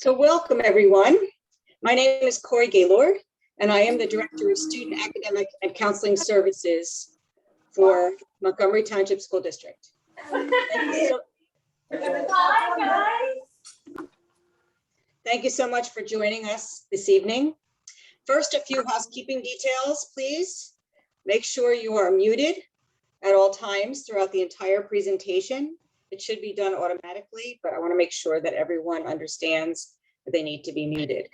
So welcome, everyone. My name is Corey Gaylord, and I am the Director of Student Academic and Counseling Services for Montgomery Township School District. Thank you so much for joining us this evening. First, a few housekeeping details, please. Make sure you are muted at all times throughout the entire presentation. It should be done automatically, but I want to make sure that everyone understands that they need to be muted.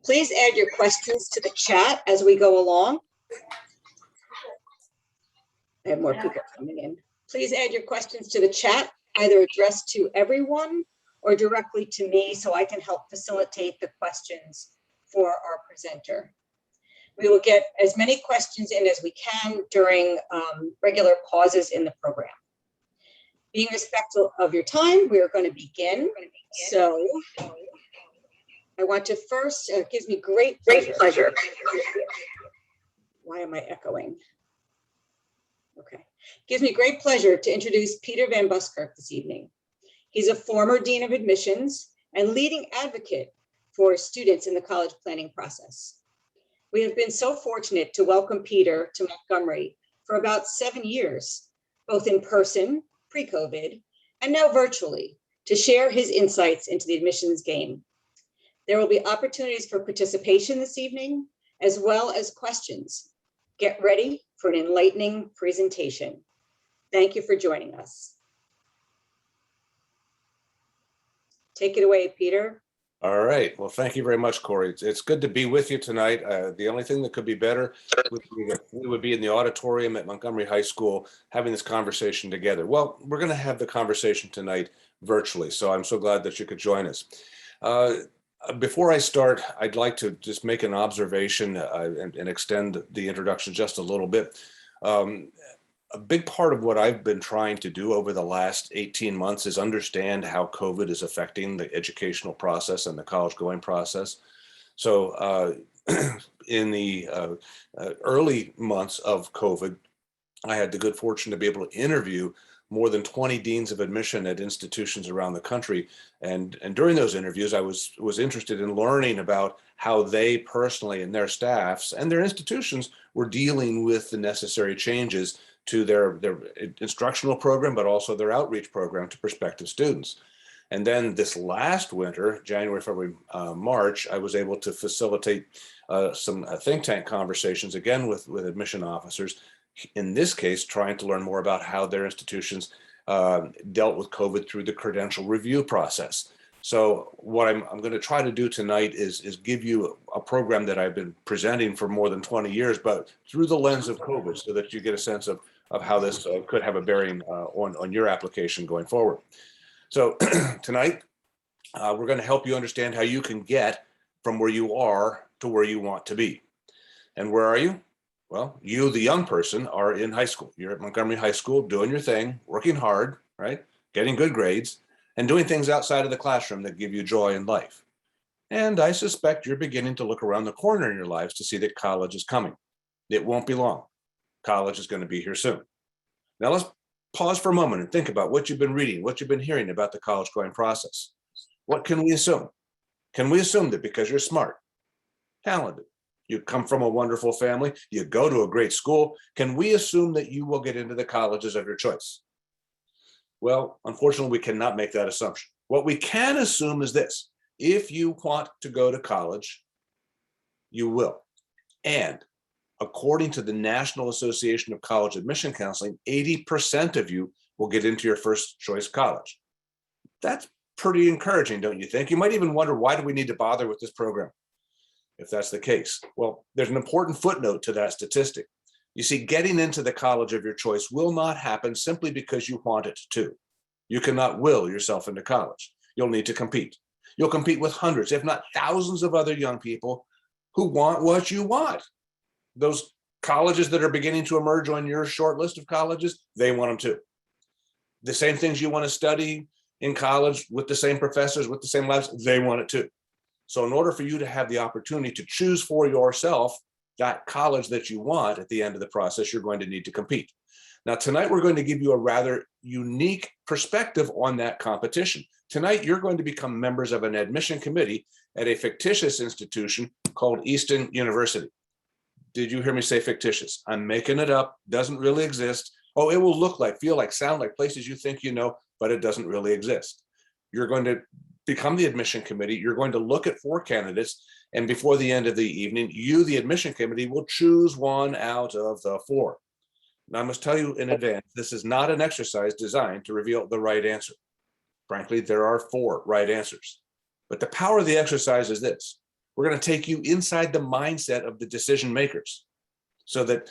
Please add your questions to the chat as we go along. I have more people coming in. Please add your questions to the chat, either addressed to everyone or directly to me, so I can help facilitate the questions for our presenter. We will get as many questions in as we can during regular pauses in the program. Being respectful of your time, we are going to begin. So I want to first, it gives me great pleasure. Why am I echoing? Okay. Gives me great pleasure to introduce Peter Van Buskirk this evening. He's a former Dean of Admissions and leading advocate for students in the college planning process. We have been so fortunate to welcome Peter to Montgomery for about 7 years, both in person, pre-COVID, and now virtually, to share his insights into the admissions game. There will be opportunities for participation this evening, as well as questions. Get ready for an enlightening presentation. Thank you for joining us. Take it away, Peter. All right. Well, thank you very much, Corey. It's good to be with you tonight. The only thing that could be better would be that we would be in the auditorium at Montgomery High School having this conversation together. Well, we're going to have the conversation tonight virtually, so I'm so glad that you could join us. Before I start, I'd like to just make an observation and extend the introduction just a little bit. A big part of what I've been trying to do over the last 18 months is understand how COVID is affecting the educational process and the college going process. So in the early months of COVID, I had the good fortune to be able to interview more than 20 deans of admission at institutions around the country. And during those interviews, I was interested in learning about how they personally and their staffs and their institutions were dealing with the necessary changes to their instructional program, but also their outreach program to prospective students. And then this last winter, January, February, March, I was able to facilitate some think tank conversations again with admission officers, in this case, trying to learn more about how their institutions dealt with COVID through the credential review process. So what I'm going to try to do tonight is give you a program that I've been presenting for more than 20 years, but through the lens of COVID, so that you get a sense of how this could have a bearing on your application going forward. So tonight, we're going to help you understand how you can get from where you are to where you want to be. And where are you? Well, you, the young person, are in high school. You're at Montgomery High School doing your thing, working hard, right? Getting good grades, and doing things outside of the classroom that give you joy in life. And I suspect you're beginning to look around the corner in your lives to see that college is coming. It won't be long. College is going to be here soon. Now let's pause for a moment and think about what you've been reading, what you've been hearing about the college going process. What can we assume? Can we assume that because you're smart, talented, you come from a wonderful family, you go to a great school, can we assume that you will get into the colleges of your choice? Well, unfortunately, we cannot make that assumption. What we can assume is this: if you want to go to college, you will. And according to the National Association of College Admission Counseling, 80% of you will get into your first choice college. That's pretty encouraging, don't you think? You might even wonder, why do we need to bother with this program if that's the case? Well, there's an important footnote to that statistic. You see, getting into the college of your choice will not happen simply because you want it to. You cannot will yourself into college. You'll need to compete. You'll compete with hundreds, if not thousands of other young people who want what you want. Those colleges that are beginning to emerge on your short list of colleges, they want them too. The same things you want to study in college with the same professors, with the same labs, they want it too. So in order for you to have the opportunity to choose for yourself that college that you want at the end of the process, you're going to need to compete. Now, tonight, we're going to give you a rather unique perspective on that competition. Tonight, you're going to become members of an admission committee at a fictitious institution called Easton University. Did you hear me say fictitious? I'm making it up, doesn't really exist. Oh, it will look like, feel like, sound like places you think you know, but it doesn't really exist. You're going to become the admission committee. You're going to look at 4 candidates, and before the end of the evening, you, the admission committee, will choose one out of the 4. Now, I must tell you in advance, this is not an exercise designed to reveal the right answer. Frankly, there are 4 right answers. But the power of the exercise is this. We're going to take you inside the mindset of the decision makers so that,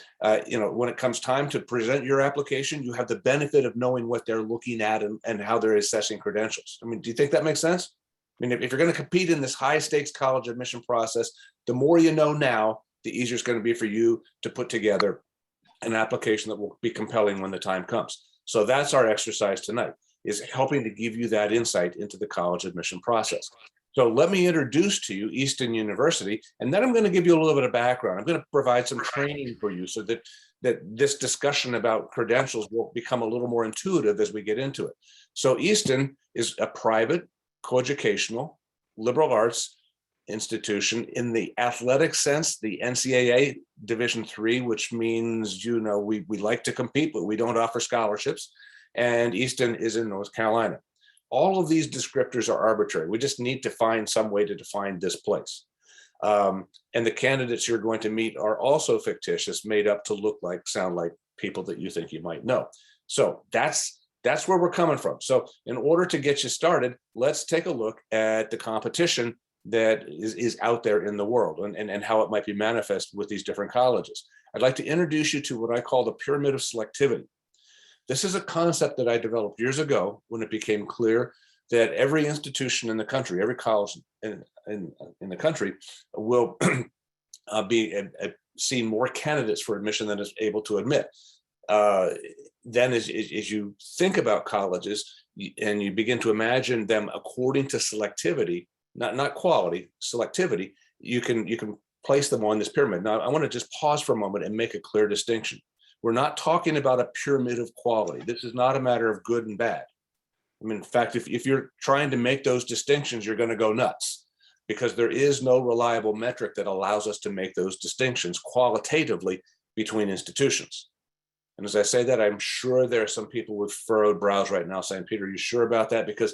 when it comes time to present your application, you have the benefit of knowing what they're looking at and how they're assessing credentials. I mean, do you think that makes sense? I mean, if you're going to compete in this high stakes college admission process, the more you know now, the easier it's going to be for you to put together an application that will be compelling when the time comes. So that's our exercise tonight, is helping to give you that insight into the college admission process. So let me introduce to you Easton University, and then I'm going to give you a little bit of background. I'm going to provide some training for you so that this discussion about credentials will become a little more intuitive as we get into it. So Easton is a private, coeducational, liberal arts institution in the athletic sense, the NCAA Division III, which means, we like to compete, but we don't offer scholarships. And Easton is in North Carolina. All of these descriptors are arbitrary. We just need to find some way to define this place. And the candidates you're going to meet are also fictitious, made up to sound like people that you think you might know. So that's where we're coming from. So in order to get you started, let's take a look at the competition that is out there in the world and how it might be manifest with these different colleges. I'd like to introduce you to what I call the Pyramid of Selectivity. This is a concept that I developed years ago when it became clear that every institution in the country, every college in the country will be seeing more candidates for admission than is able to admit. Then as you think about colleges and you begin to imagine them according to selectivity, not quality, selectivity, you can place them on this pyramid. Now, I want to just pause for a moment and make a clear distinction. We're not talking about a pyramid of quality. This is not a matter of good and bad. I mean, in fact, if you're trying to make those distinctions, you're going to go nuts because there is no reliable metric that allows us to make those distinctions qualitatively between institutions. And as I say that, I'm sure there are some people with furrowed brows right now saying, Peter, are you sure about that? Because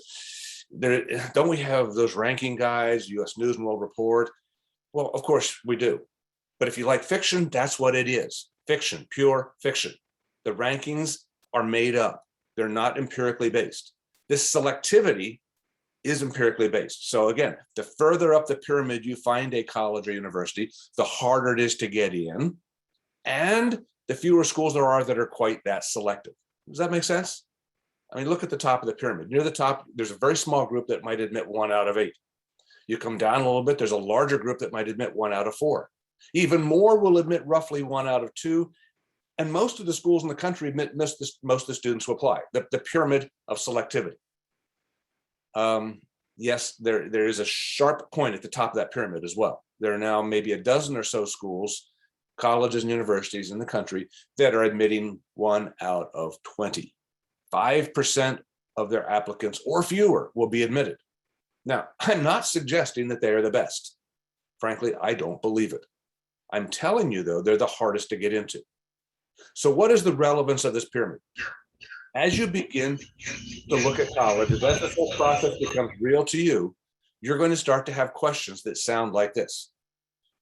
don't we have those ranking guides, US News and World Report? Well, of course we do. But if you like fiction, that's what it is. Fiction, pure fiction. The rankings are made up. They're not empirically based. This selectivity is empirically based. So again, the further up the pyramid you find a college or university, the harder it is to get in, and the fewer schools there are that are quite that selective. Does that make sense? I mean, look at the top of the pyramid. Near the top, there's a very small group that might admit 1 out of 8. You come down a little bit, there's a larger group that might admit 1 out of 4. Even more will admit roughly 1 out of 2. And most of the schools in the country admit most of the students who apply, the pyramid of selectivity. Yes, there is a sharp point at the top of that pyramid as well. There are now maybe a dozen or so schools, colleges and universities in the country that are admitting 1 out of 20. 5% of their applicants or fewer will be admitted. Now, I'm not suggesting that they are the best. Frankly, I don't believe it. I'm telling you, though, they're the hardest to get into. So what is the relevance of this pyramid? As you begin to look at college, as the whole process becomes real to you, you're going to start to have questions that sound like this.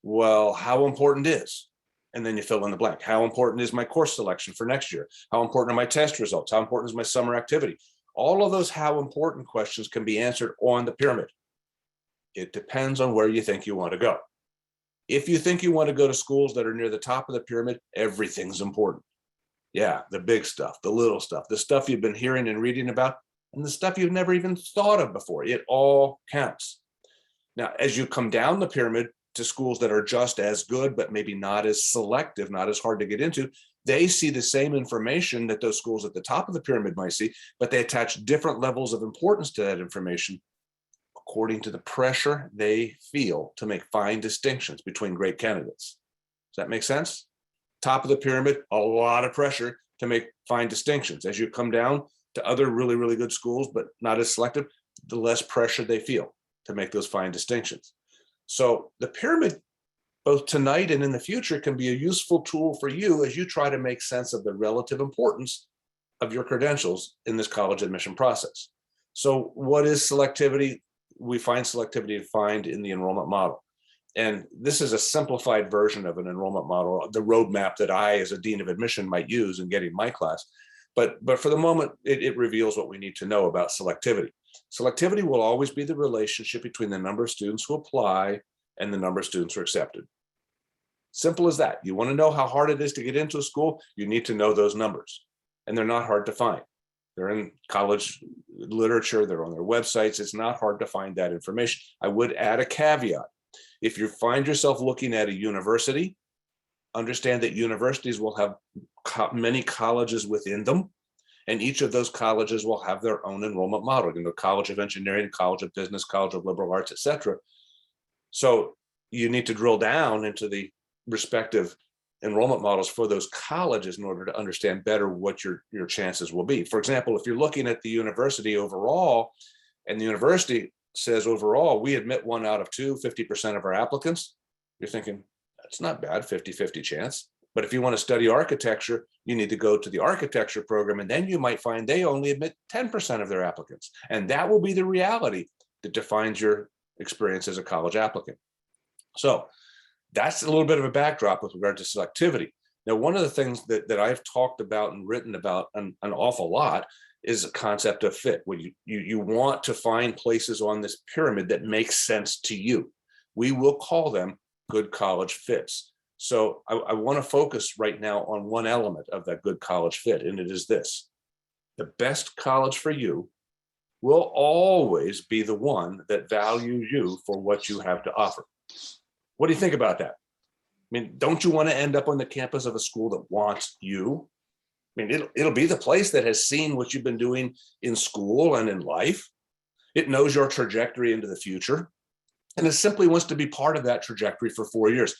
Well, how important is? And then you fill in the blank. How important is my course selection for next year? How important are my test results? How important is my summer activity? All of those how important questions can be answered on the pyramid. It depends on where you think you want to go. If you think you want to go to schools that are near the top of the pyramid, everything's important. Yeah, the big stuff, the little stuff, the stuff you've been hearing and reading about, and the stuff you've never even thought of before. It all counts. Now, as you come down the pyramid to schools that are just as good, but maybe not as selective, not as hard to get into, they see the same information that those schools at the top of the pyramid might see, but they attach different levels of importance to that information according to the pressure they feel to make fine distinctions between great candidates. Does that make sense? Top of the pyramid, a lot of pressure. to make fine distinctions. As you come down to other really, really good schools, but not as selective, the less pressure they feel to make those fine distinctions. So the pyramid, both tonight and in the future, can be a useful tool for you as you try to make sense of the relative importance of your credentials in this college admission process. So what is selectivity? We find selectivity defined in the enrollment model. And this is a simplified version of an enrollment model, the roadmap that I, as a dean of admission, might use in getting my class. But for the moment, it reveals what we need to know about selectivity. Selectivity will always be the relationship between the number of students who apply and the number of students who are accepted. Simple as that. You want to know how hard it is to get into a school, you need to know those numbers. And they're not hard to find. They're in college literature, they're on their websites. It's not hard to find that information. I would add a caveat. If you find yourself looking at a university, understand that universities will have many colleges within them, and each of those colleges will have their own enrollment model. You know, College of Engineering, College of Business, College of Liberal Arts, etc. So you need to drill down into the respective enrollment models for those colleges in order to understand better what your chances will be. For example, if you're looking at the university overall, and the university says overall, we admit 1 out of 2, 50% of our applicants, you're thinking, that's not bad, 50-50 chance. But if you want to study architecture, you need to go to the architecture program, and then you might find they only admit 10% of their applicants. And that will be the reality that defines your experience as a college applicant. So that's a little bit of a backdrop with regard to selectivity. Now, one of the things that I've talked about and written about an awful lot is a concept of fit, where you want to find places on this pyramid that make sense to you. We will call them good college fits. So I want to focus right now on one element of that good college fit, and it is this. The best college for you will always be the one that values you for what you have to offer. What do you think about that? I mean, don't you want to end up on the campus of a school that wants you? I mean, it'll be the place that has seen what you've been doing in school and in life. It knows your trajectory into the future, and it simply wants to be part of that trajectory for 4 years.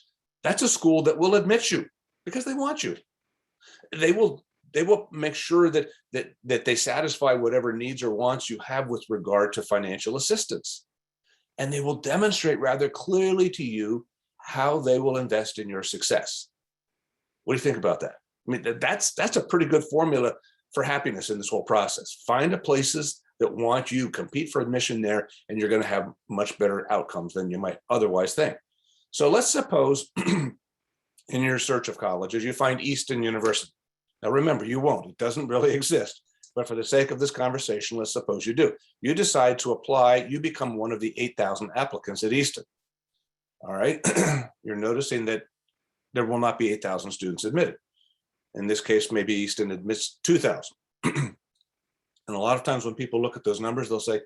That's a school that will admit you because they want you. They will make sure that they satisfy whatever needs or wants you have with regard to financial assistance. And they will demonstrate rather clearly to you how they will invest in your success. What do you think about that? I mean, that's a pretty good formula for happiness in this whole process. Find the places that want you, compete for admission there, and you're going to have much better outcomes than you might otherwise think. So let's suppose in your search of colleges, you find Easton University. Now remember, you won't, it doesn't really exist. But for the sake of this conversation, let's suppose you do. You decide to apply, you become one of the 8,000 applicants at Easton. All right, you're noticing that there will not be 8,000 students admitted. In this case, maybe Easton admits 2,000. And a lot of times when people look at those numbers, they'll say,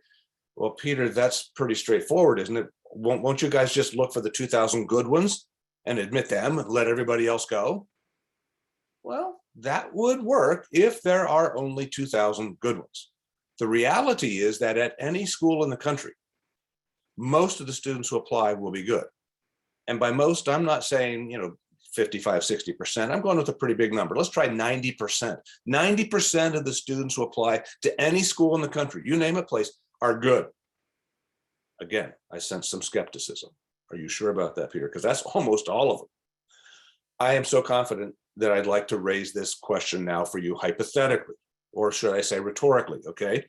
well, Peter, that's pretty straightforward, isn't it? Won't you guys just look for the 2,000 good ones and admit them and let everybody else go? Well, that would work if there are only 2,000 good ones. The reality is that at any school in the country, most of the students who apply will be good. And by most, I'm not saying, 55, 60%. I'm going with a pretty big number. Let's try 90%. 90% of the students who apply to any school in the country, you name a place, are good. Again, I sense some skepticism. Are you sure about that, Peter? Because that's almost all of them. I am so confident that I'd like to raise this question now for you hypothetically, or should I say rhetorically, okay?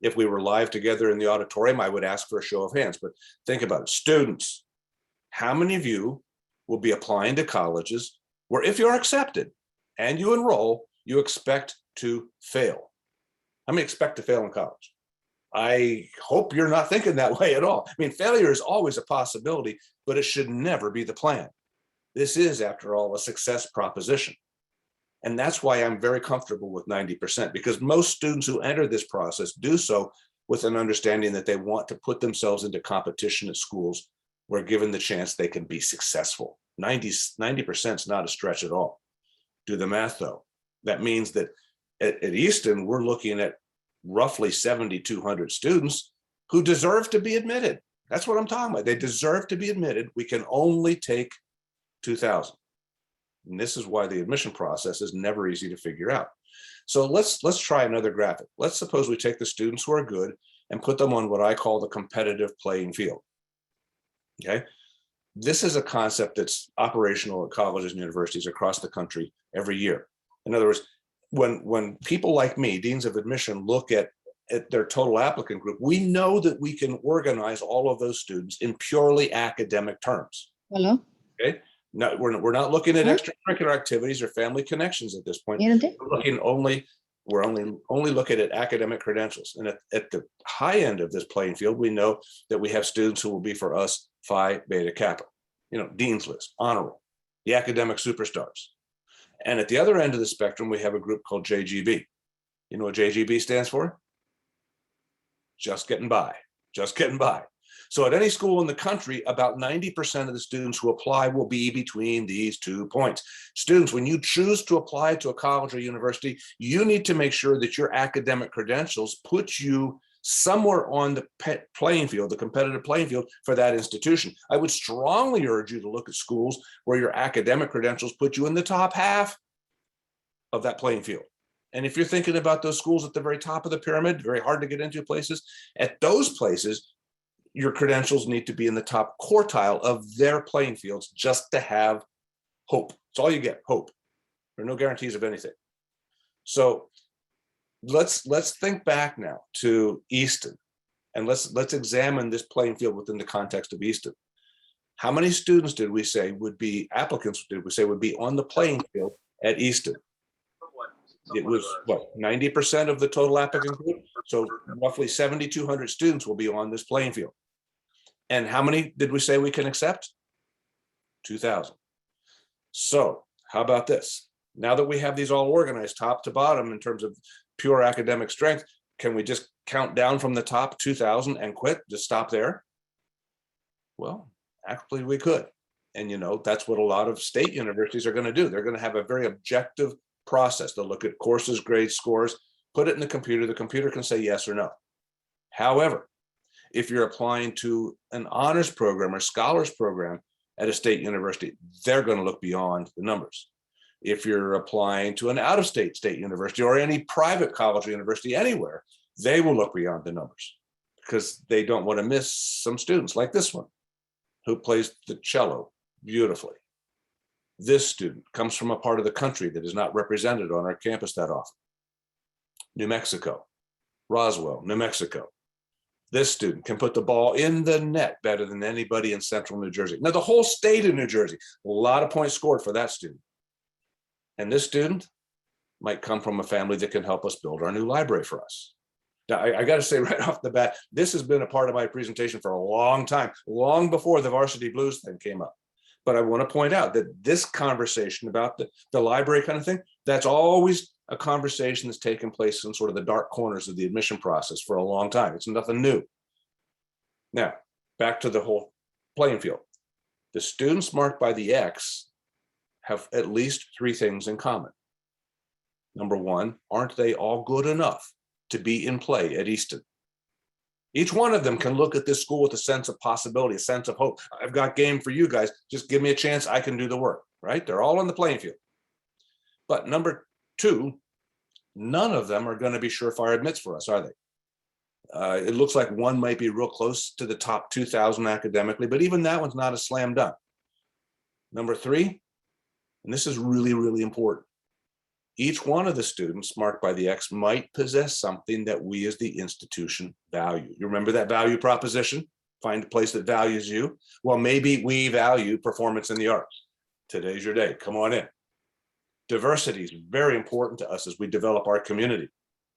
If we were live together in the auditorium, I would ask for a show of hands, but think about it. Students, how many of you will be applying to colleges where if you're accepted and you enroll, you expect to fail? How many expect to fail in college? I hope you're not thinking that way at all. I mean, failure is always a possibility, but it should never be the plan. This is, after all, a success proposition. And that's why I'm very comfortable with 90%, because most students who enter this process do so with an understanding that they want to put themselves into competition at schools where, given the chance, they can be successful. 90% is not a stretch at all. Do the math, though. That means that at Easton, we're looking at roughly 7,200 students who deserve to be admitted. That's what I'm talking about. They deserve to be admitted. We can only take 2,000. And this is why the admission process is never easy to figure out. So let's try another graphic. Let's suppose we take the students who are good and put them on what I call the competitive playing field. Okay. This is a concept that's operational at colleges and universities across the country every year. In other words, when people like me, deans of admission, look at their total applicant group, we know that we can organize all of those students in purely academic terms. Hello? Okay. No, we're not looking at extracurricular activities or family connections at this point. We're only looking at academic credentials. And at the high end of this playing field, we know that we have students who will be for us Phi Beta Kappa, Dean's List, honor roll, the academic superstars. And at the other end of the spectrum, we have a group called JGB. You know what JGB stands for? Just getting by, just getting by. So at any school in the country, about 90% of the students who apply will be between these 2 points. Students, when you choose to apply to a college or university, you need to make sure that your academic credentials put you somewhere on the playing field, the competitive playing field for that institution. I would strongly urge you to look at schools where your academic credentials put you in the top half of that playing field. And if you're thinking about those schools at the very top of the pyramid, very hard to get into places, at those places, your credentials need to be in the top quartile of their playing fields just to have hope. It's all you get, hope. There are no guarantees of anything. So let's think back now to Easton, and let's examine this playing field within the context of Easton. How many students did we say would be, applicants did we say would be on the playing field at Easton? It was what, 90% of the total applicant group? So roughly 7,200 students will be on this playing field. And how many did we say we can accept? 2,000. So how about this? Now that we have these all organized top to bottom in terms of pure academic strength, can we just count down from the top 2,000 and quit? Just stop there? Well, actually we could. And that's what a lot of state universities are going to do. They're going to have a very objective process. They'll look at courses, grades, scores, put it in the computer. The computer can say yes or no. However, if you're applying to an honors program or scholars program at a state university, they're going to look beyond the numbers. If you're applying to an out-of-state state university or any private college or university anywhere, they will look beyond the numbers because they don't want to miss some students like this one who plays the cello beautifully. This student comes from a part of the country that is not represented on our campus that often. New Mexico, Roswell, New Mexico. This student can put the ball in the net better than anybody in central New Jersey. Now, the whole state of New Jersey, a lot of points scored for that student. And this student might come from a family that can help us build our new library for us. Now, I got to say right off the bat, this has been a part of my presentation for a long time, long before the Varsity Blues thing came up. But I want to point out that this conversation about the library kind of thing, that's always a conversation that's taken place in sort of the dark corners of the admission process for a long time. It's nothing new. Now, back to the whole playing field. The students marked by the X have at least 3 things in common. Number one, aren't they all good enough to be in play at Easton? Each one of them can look at this school with a sense of possibility, a sense of hope. I've got game for you guys. Just give me a chance. I can do the work, right? They're all on the playing field. But number 2, none of them are going to be surefire admits for us, are they? It looks like one might be real close to the top 2,000 academically, but even that one's not a slam dunk. Number 3, and this is really, really important. Each one of the students marked by the X might possess something that we as the institution value. You remember that value proposition? Find a place that values you. Well, maybe we value performance in the arts. Today's your day. Come on in. Diversity is very important to us as we develop our community.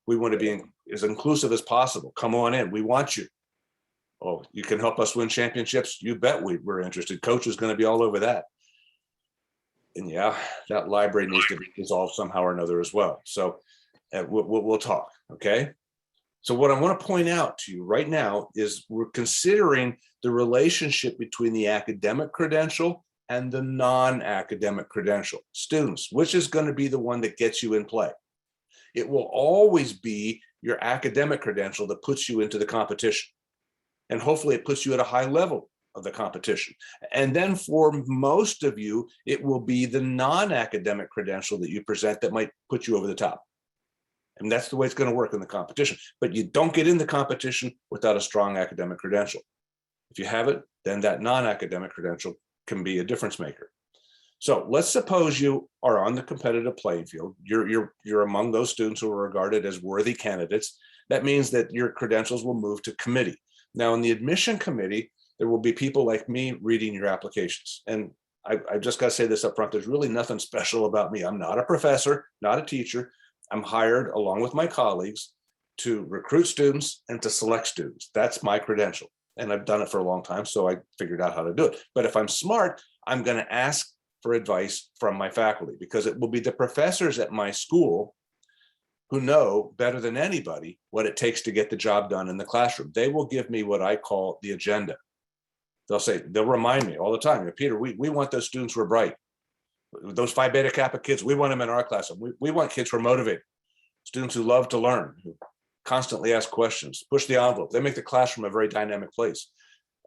We want to be as inclusive as possible. Come on in. We want you. Oh, you can help us win championships? You bet we're interested. Coach is going to be all over that. And yeah, that library needs to be dissolved somehow or another as well. So we'll talk, okay? So what I want to point out to you right now is we're considering the relationship between the academic credential and the non-academic credential. Students, which is going to be the one that gets you in play? It will always be your academic credential that puts you into the competition. And hopefully it puts you at a high level of the competition. And then for most of you, it will be the non-academic credential that you present that might put you over the top. And that's the way it's going to work in the competition. But you don't get in the competition without a strong academic credential. If you have it, then that non-academic credential can be a difference maker. So let's suppose you are on the competitive playing field. You're among those students who are regarded as worthy candidates. That means that your credentials will move to committee. Now, in the admission committee, there will be people like me reading your applications. And I just got to say this up front, there's really nothing special about me. I'm not a professor, not a teacher. I'm hired along with my colleagues to recruit students and to select students. That's my credential. And I've done it for a long time, so I figured out how to do it. But if I'm smart, I'm going to ask for advice from my faculty, because it will be the professors at my school who know better than anybody what it takes to get the job done in the classroom. They will give me what I call the agenda. They'll remind me all the time, Peter, we want those students who are bright. Those Phi Beta Kappa kids, we want them in our classroom. We want kids who are motivated, students who love to learn, who constantly ask questions, push the envelope. They make the classroom a very dynamic place.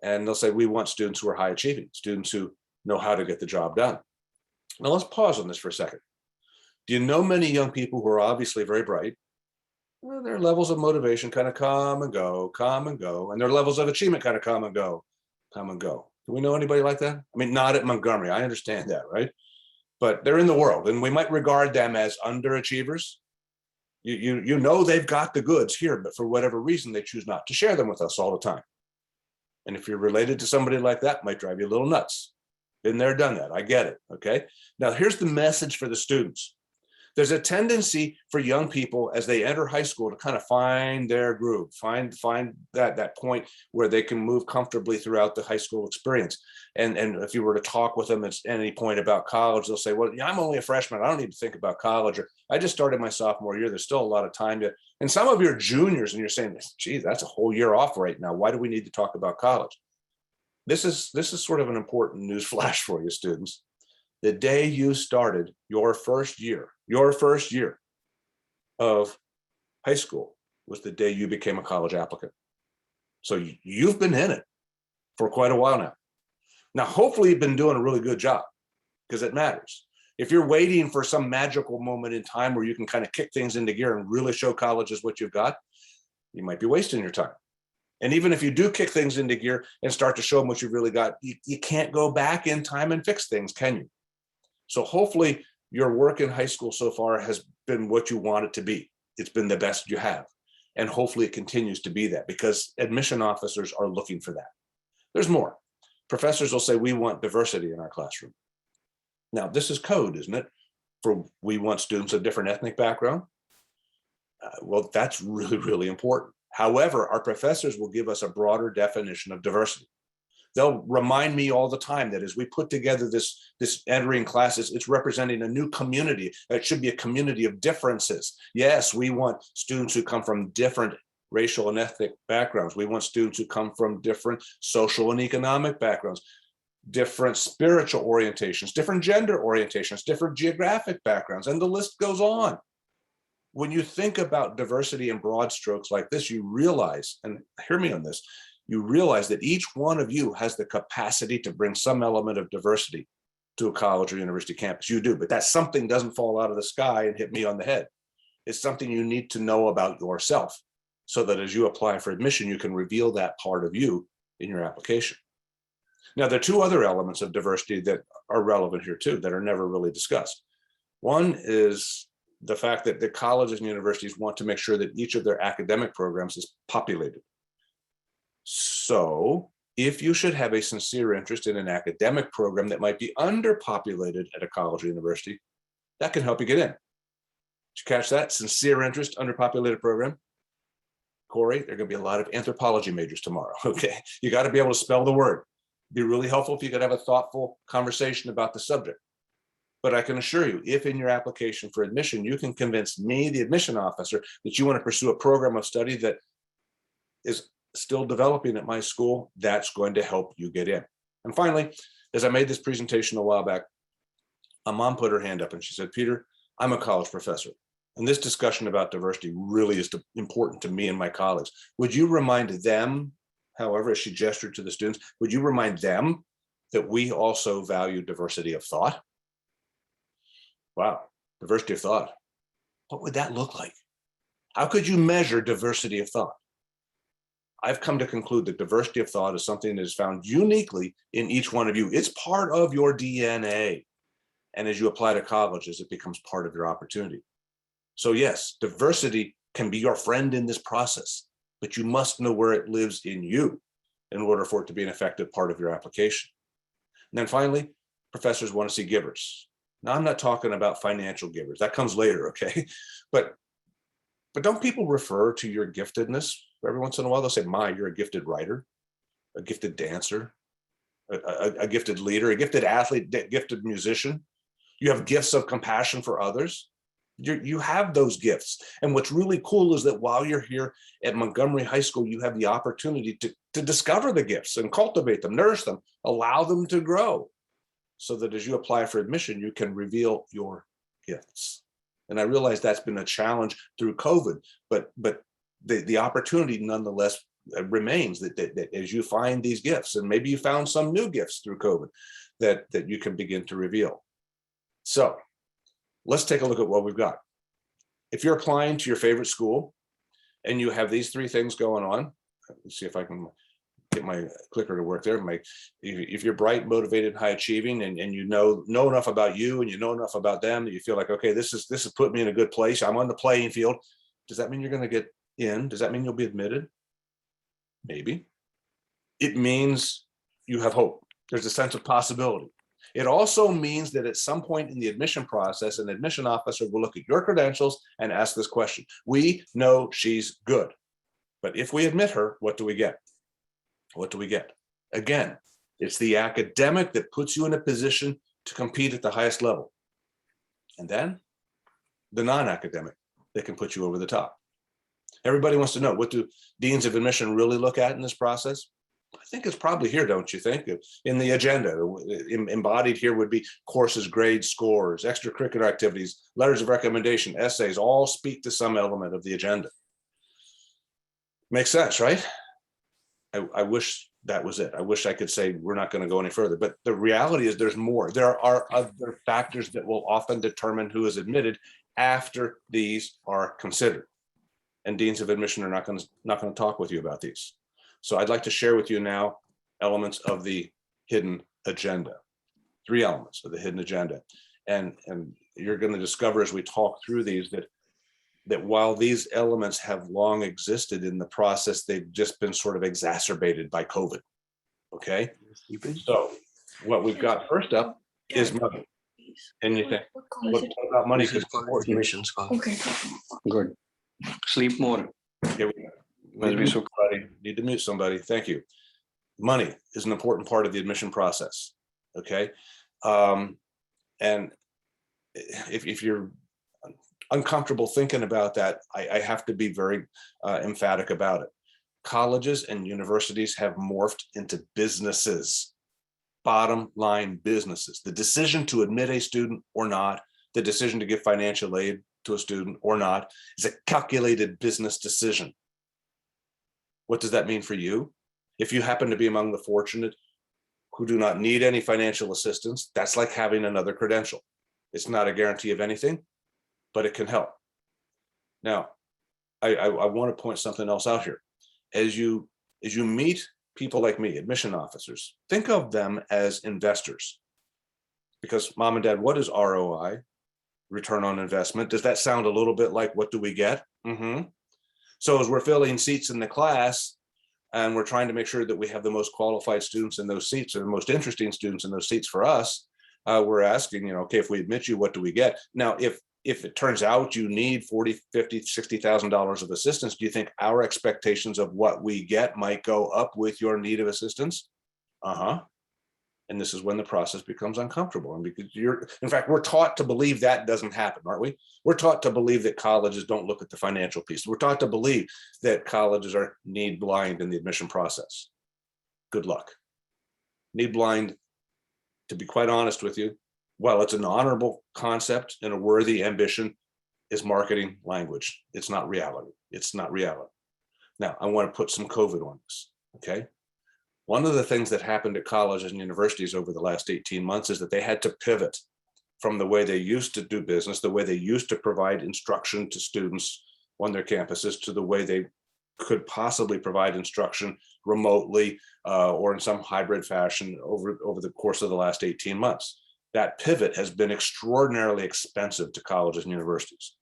And they'll say, we want students who are high achieving, students who know how to get the job done. Now let's pause on this for a second. Do you know many young people who are obviously very bright? Well, their levels of motivation kind of come and go, and their levels of achievement kind of come and go. Do we know anybody like that? I mean, not at Montgomery, I understand that, right? But they're in the world, and we might regard them as underachievers. You know they've got the goods here, but for whatever reason, they choose not to share them with us all the time. And if you're related to somebody like that, it might drive you a little nuts. Been there, done that. I get it. Okay. Now, here's the message for the students. There's a tendency for young people as they enter high school to kind of find their groove, find that point where they can move comfortably throughout the high school experience. And if you were to talk with them at any point about college, they'll say, well, yeah, I'm only a freshman. I don't need to think about college. Or I just started my sophomore year. There's still a lot of time yet. And some of you are juniors and you're saying, gee, that's a whole year off right now. Why do we need to talk about college? This is sort of an important news flash for you, students. The day you started your first year of high school was the day you became a college applicant. So you've been in it for quite a while now. Now, hopefully you've been doing a really good job, because it matters. If you're waiting for some magical moment in time where you can kind of kick things into gear and really show colleges what you've got, you might be wasting your time. And even if you do kick things into gear and start to show them what you've really got, you can't go back in time and fix things, can you? So hopefully your work in high school so far has been what you want it to be. It's been the best you have. And hopefully it continues to be that, because admission officers are looking for that. There's more. Professors will say, we want diversity in our classroom. Now, this is code, isn't it? For we want students of different ethnic background. Well, that's really, really important. However, our professors will give us a broader definition of diversity. They'll remind me all the time that as we put together this entering classes, it's representing a new community. It should be a community of differences. Yes, we want students who come from different racial and ethnic backgrounds. We want students who come from different social and economic backgrounds, different spiritual orientations, different gender orientations, different geographic backgrounds, and the list goes on. When you think about diversity in broad strokes like this, you realize, and hear me on this, you realize that each one of you has the capacity to bring some element of diversity to a college or university campus. You do, but that something doesn't fall out of the sky and hit me on the head. It's something you need to know about yourself, so that as you apply for admission, you can reveal that part of you in your application. Now, there are two other elements of diversity that are relevant here too, that are never really discussed. One is the fact that the colleges and universities want to make sure that each of their academic programs is populated. So if you should have a sincere interest in an academic program that might be underpopulated at a college or university, that can help you get in. Did you catch that? Sincere interest, underpopulated program. Corey, there are going to be a lot of anthropology majors tomorrow. Okay, you got to be able to spell the word. It'd be really helpful if you could have a thoughtful conversation about the subject. But I can assure you, if in your application for admission, you can convince me, the admission officer, that you want to pursue a program of study that is still developing at my school, that's going to help you get in. And finally, as I made this presentation a while back, a mom put her hand up and she said, Peter, I'm a college professor. And this discussion about diversity really is important to me and my colleagues. Would you remind them however, as she gestured to the students, would you remind them that we also value diversity of thought? Wow, diversity of thought. What would that look like? How could you measure diversity of thought? I've come to conclude that diversity of thought is something that is found uniquely in each one of you. It's part of your DNA. And as you apply to colleges, it becomes part of your opportunity. So yes, diversity can be your friend in this process, but you must know where it lives in you in order for it to be an effective part of your application. And then finally, professors want to see givers. Now, I'm not talking about financial givers. That comes later, okay? But don't people refer to your giftedness every once in a while? They'll say, you're a gifted writer, a gifted dancer, a gifted leader, a gifted athlete, gifted musician. You have gifts of compassion for others. You have those gifts. And what's really cool is that while you're here at Montgomery High School, you have the opportunity to discover the gifts and cultivate them, nourish them, allow them to grow, so that as you apply for admission, you can reveal your gifts. And I realize that's been a challenge through COVID, but the opportunity nonetheless remains that as you find these gifts, and maybe you found some new gifts through COVID, that you can begin to reveal. So let's take a look at what we've got. If you're applying to your favorite school and you have these three things going on, let's see if I can get my clicker to work there. If you're bright, motivated, high achieving, and you know enough about you and you know enough about them that you feel like, okay, this has put me in a good place. I'm on the playing field. Does that mean you're going to get in? Does that mean you'll be admitted? Maybe. It means you have hope. There's a sense of possibility. It also means that at some point in the admission process, an admission officer will look at your credentials and ask this question. We know she's good, but if we admit her, what do we get? What do we get? Again, it's the academic that puts you in a position to compete at the highest level. And then the non-academic that can put you over the top. Everybody wants to know, what do deans of admission really look at in this process? I think it's probably here, don't you think? In the agenda, embodied here would be courses, grades, scores, extracurricular activities, letters of recommendation, essays, all speak to some element of the agenda. Makes sense, right? I wish that was it. I wish I could say we're not going to go any further, but the reality is there's more. There are other factors that will often determine who is admitted after these are considered. And deans of admission are not going to talk with you about these. So I'd like to share with you now elements of the hidden agenda, 3 elements of the hidden agenda. And you're going to discover as we talk through these that while these elements have long existed in the process, they've just been sort of exacerbated by COVID, okay? So what we've got first up is money. And you think, what about money? Okay, good. Sleep more. Here we go. Need to mute somebody. Thank you. Money is an important part of the admission process. Okay. And if you're uncomfortable thinking about that, I have to be very emphatic about it. Colleges and universities have morphed into businesses, bottom line businesses. The decision to admit a student or not, the decision to give financial aid to a student or not, is a calculated business decision. What does that mean for you? If you happen to be among the fortunate who do not need any financial assistance, that's like having another credential. It's not a guarantee of anything, but it can help. Now, I want to point something else out here. As you meet people like me, admission officers, think of them as investors. Because mom and dad, what is ROI? Return on investment. Does that sound a little bit like what do we get? Mm-hmm. So as we're filling seats in the class and we're trying to make sure that we have the most qualified students in those seats or the most interesting students in those seats for us, we're asking, okay, if we admit you, what do we get? Now, if it turns out you need $40,000, $50,000, $60,000 of assistance, do you think our expectations of what we get might go up with your need of assistance? Uh-huh. And this is when the process becomes uncomfortable. And because in fact, we're taught to believe that doesn't happen, aren't we? We're taught to believe that colleges don't look at the financial piece. We're taught to believe that colleges are need blind in the admission process. Good luck. Need blind, to be quite honest with you, while it's an honorable concept and a worthy ambition, is marketing language. It's not reality. It's not reality. Now, I want to put some COVID on this. okay? One of the things that happened at colleges and universities over the last 18 months is that they had to pivot from the way they used to do business, the way they used to provide instruction to students on their campuses, to the way they could possibly provide instruction remotely or in some hybrid fashion over the course of the last 18 months. That pivot has been extraordinarily expensive to colleges and universities.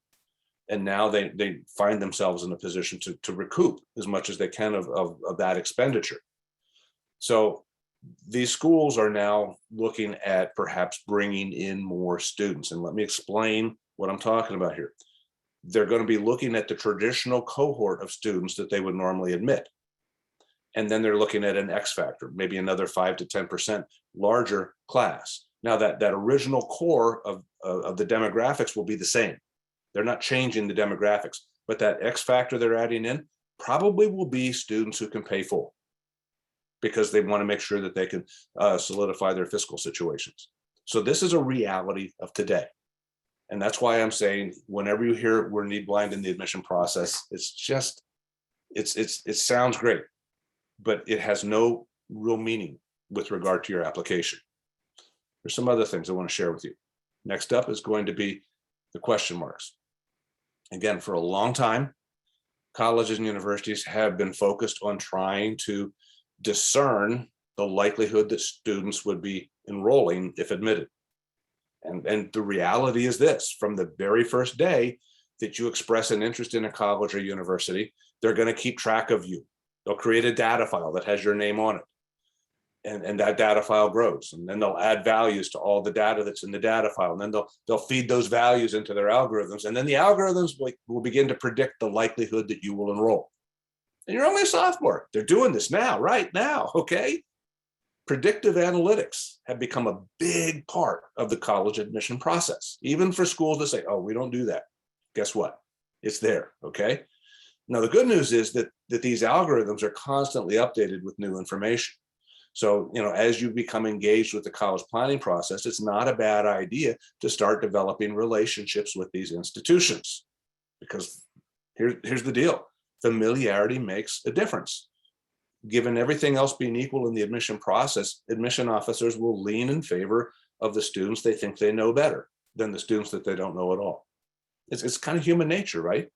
And now they find themselves in a position to recoup as much as they can of that expenditure. So these schools are now looking at perhaps bringing in more students. And let me explain what I'm talking about here. They're going to be looking at the traditional cohort of students that they would normally admit. And then they're looking at an X factor, maybe another 5 to 10% larger class. Now that original core of the demographics will be the same. They're not changing the demographics, but that X factor they're adding in probably will be students who can pay full, because they want to make sure that they can solidify their fiscal situations. So this is a reality of today. And that's why I'm saying, whenever you hear we're need blind in the admission process, it's just, it sounds great, but it has no real meaning with regard to your application. There's some other things I want to share with you. Next up is going to be the question marks. Again, for a long time, colleges and universities have been focused on trying to discern the likelihood that students would be enrolling if admitted. And the reality is this: from the very first day that you express an interest in a college or university, they're going to keep track of you. They'll create a data file that has your name on it. And that data file grows. And then they'll add values to all the data that's in the data file. And then they'll feed those values into their algorithms. And then the algorithms will begin to predict the likelihood that you will enroll. And you're only a sophomore. They're doing this now, right now, okay? Predictive analytics have become a big part of the college admission process, even for schools that say, oh, we don't do that. Guess what? It's there, okay? Now, the good news is that these algorithms are constantly updated with new information. So, as you become engaged with the college planning process, it's not a bad idea to start developing relationships with these institutions, because here's the deal. Familiarity makes a difference. Given everything else being equal in the admission process, admission officers will lean in favor of the students they think they know better than the students that they don't know at all. It's kind of human nature, right?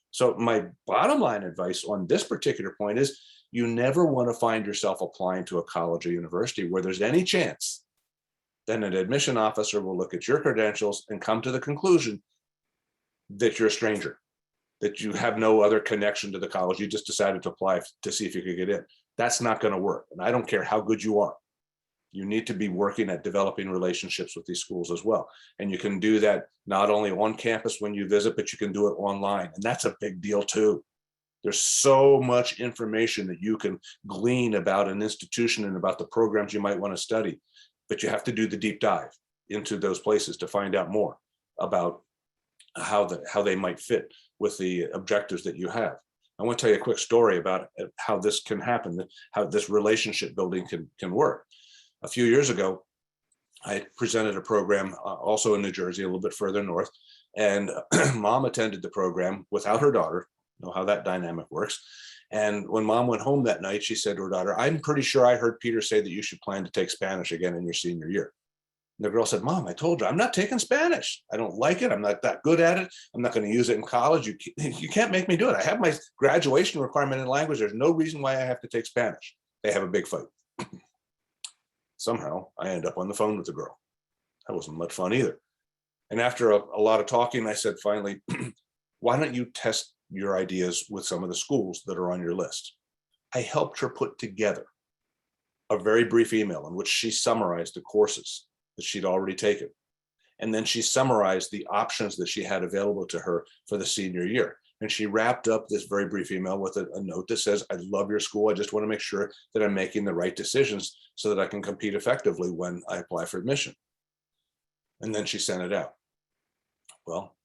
So my bottom line advice on this particular point is, you never want to find yourself applying to a college or university where there's any chance that an admission officer will look at your credentials and come to the conclusion that you're a stranger, that you have no other connection to the college. You just decided to apply to see if you could get in. That's not going to work. And I don't care how good you are. You need to be working at developing relationships with these schools as well. And you can do that not only on campus when you visit, but you can do it online. And that's a big deal too. There's so much information that you can glean about an institution and about the programs you might want to study, but you have to do the deep dive into those places to find out more about how they might fit with the objectives that you have. I want to tell you a quick story about how this can happen, how this relationship building can work. A few years ago, I presented a program also in New Jersey, a little bit further north, and mom attended the program without her daughter. Know how that dynamic works. And when mom went home that night, she said to her daughter, I'm pretty sure I heard Peter say that you should plan to take Spanish again in your senior year. And the girl said, Mom, I told you, I'm not taking Spanish. I don't like it. I'm not that good at it. I'm not going to use it in college. You can't make me do it. I have my graduation requirement in language. There's no reason why I have to take Spanish. They have a big fight. Somehow I end up on the phone with the girl. That wasn't much fun either. And after a lot of talking, I said, finally, why don't you test your ideas with some of the schools that are on your list? I helped her put together a very brief email in which she summarized the courses that she'd already taken. And then she summarized the options that she had available to her for the senior year. And she wrapped up this very brief email with a note that says, I love your school. I just want to make sure that I'm making the right decisions so that I can compete effectively when I apply for admission. And then she sent it out. Well,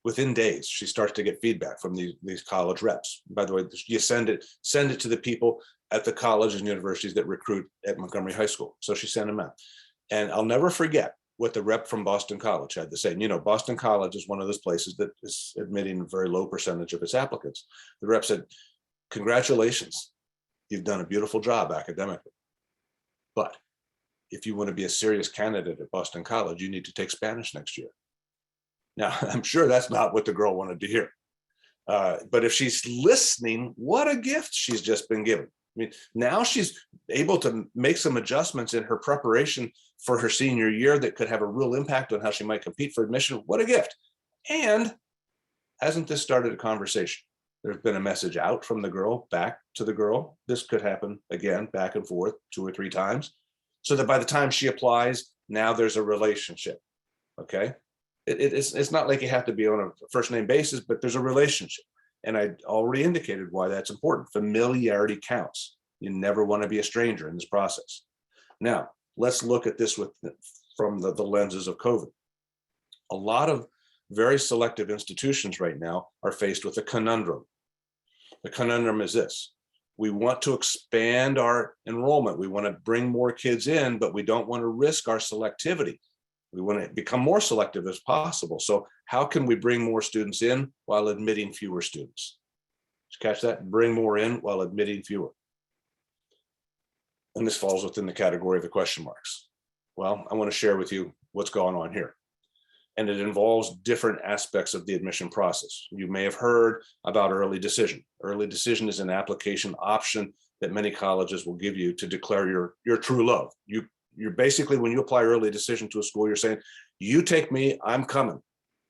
within days, she starts to get feedback from these college reps. By the way, you send it to the people at the colleges and universities that recruit at Montgomery High School. So she sent them out. And I'll never forget what the rep from Boston College had to say. And, Boston College is one of those places that is admitting a very low percentage of its applicants. The rep said, congratulations. You've done a beautiful job academically. But if you want to be a serious candidate at Boston College, you need to take Spanish next year. Now, I'm sure that's not what the girl wanted to hear. But if she's listening, what a gift she's just been given. I mean, now she's able to make some adjustments in her preparation for her senior year that could have a real impact on how she might compete for admission. What a gift. And hasn't this started a conversation? There's been a message out from the girl back to the girl. This could happen again, back and forth 2 or 3 times, so that by the time she applies, now there's a relationship. Okay. It's not like you have to be on a first name basis, but there's a relationship. And I already indicated why that's important. Familiarity counts. You never want to be a stranger in this process. Now, let's look at this from the lenses of COVID. A lot of very selective institutions right now are faced with a conundrum. The conundrum is this: we want to expand our enrollment. We want to bring more kids in, but we don't want to risk our selectivity. We want to become more selective as possible. So how can we bring more students in while admitting fewer students? Did you catch that? Bring more in while admitting fewer. And this falls within the category of the question marks. Well, I want to share with you what's going on here. And it involves different aspects of the admission process. You may have heard about early decision. Early decision is an application option that many colleges will give you to declare your true love. You're basically, when you apply early decision to a school, you're saying, you take me, I'm coming.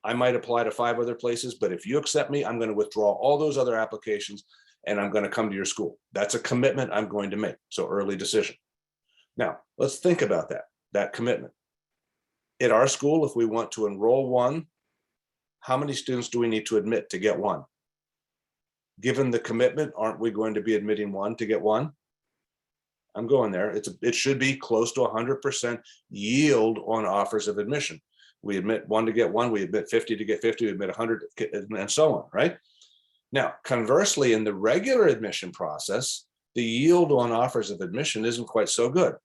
I might apply to 5 other places, but if you accept me, I'm going to withdraw all those other applications and I'm going to come to your school. That's a commitment I'm going to make. So early decision. Now, let's think about that commitment. At our school, if we want to enroll 1, how many students do we need to admit to get 1? Given the commitment, aren't we going to be admitting 1 to get 1? I'm going there. It should be close to 100% yield on offers of admission. We admit 1 to get 1, we admit 50 to get 50, we admit 100, and so on, right? Now, conversely, in the regular admission process, the yield on offers of admission isn't quite so good.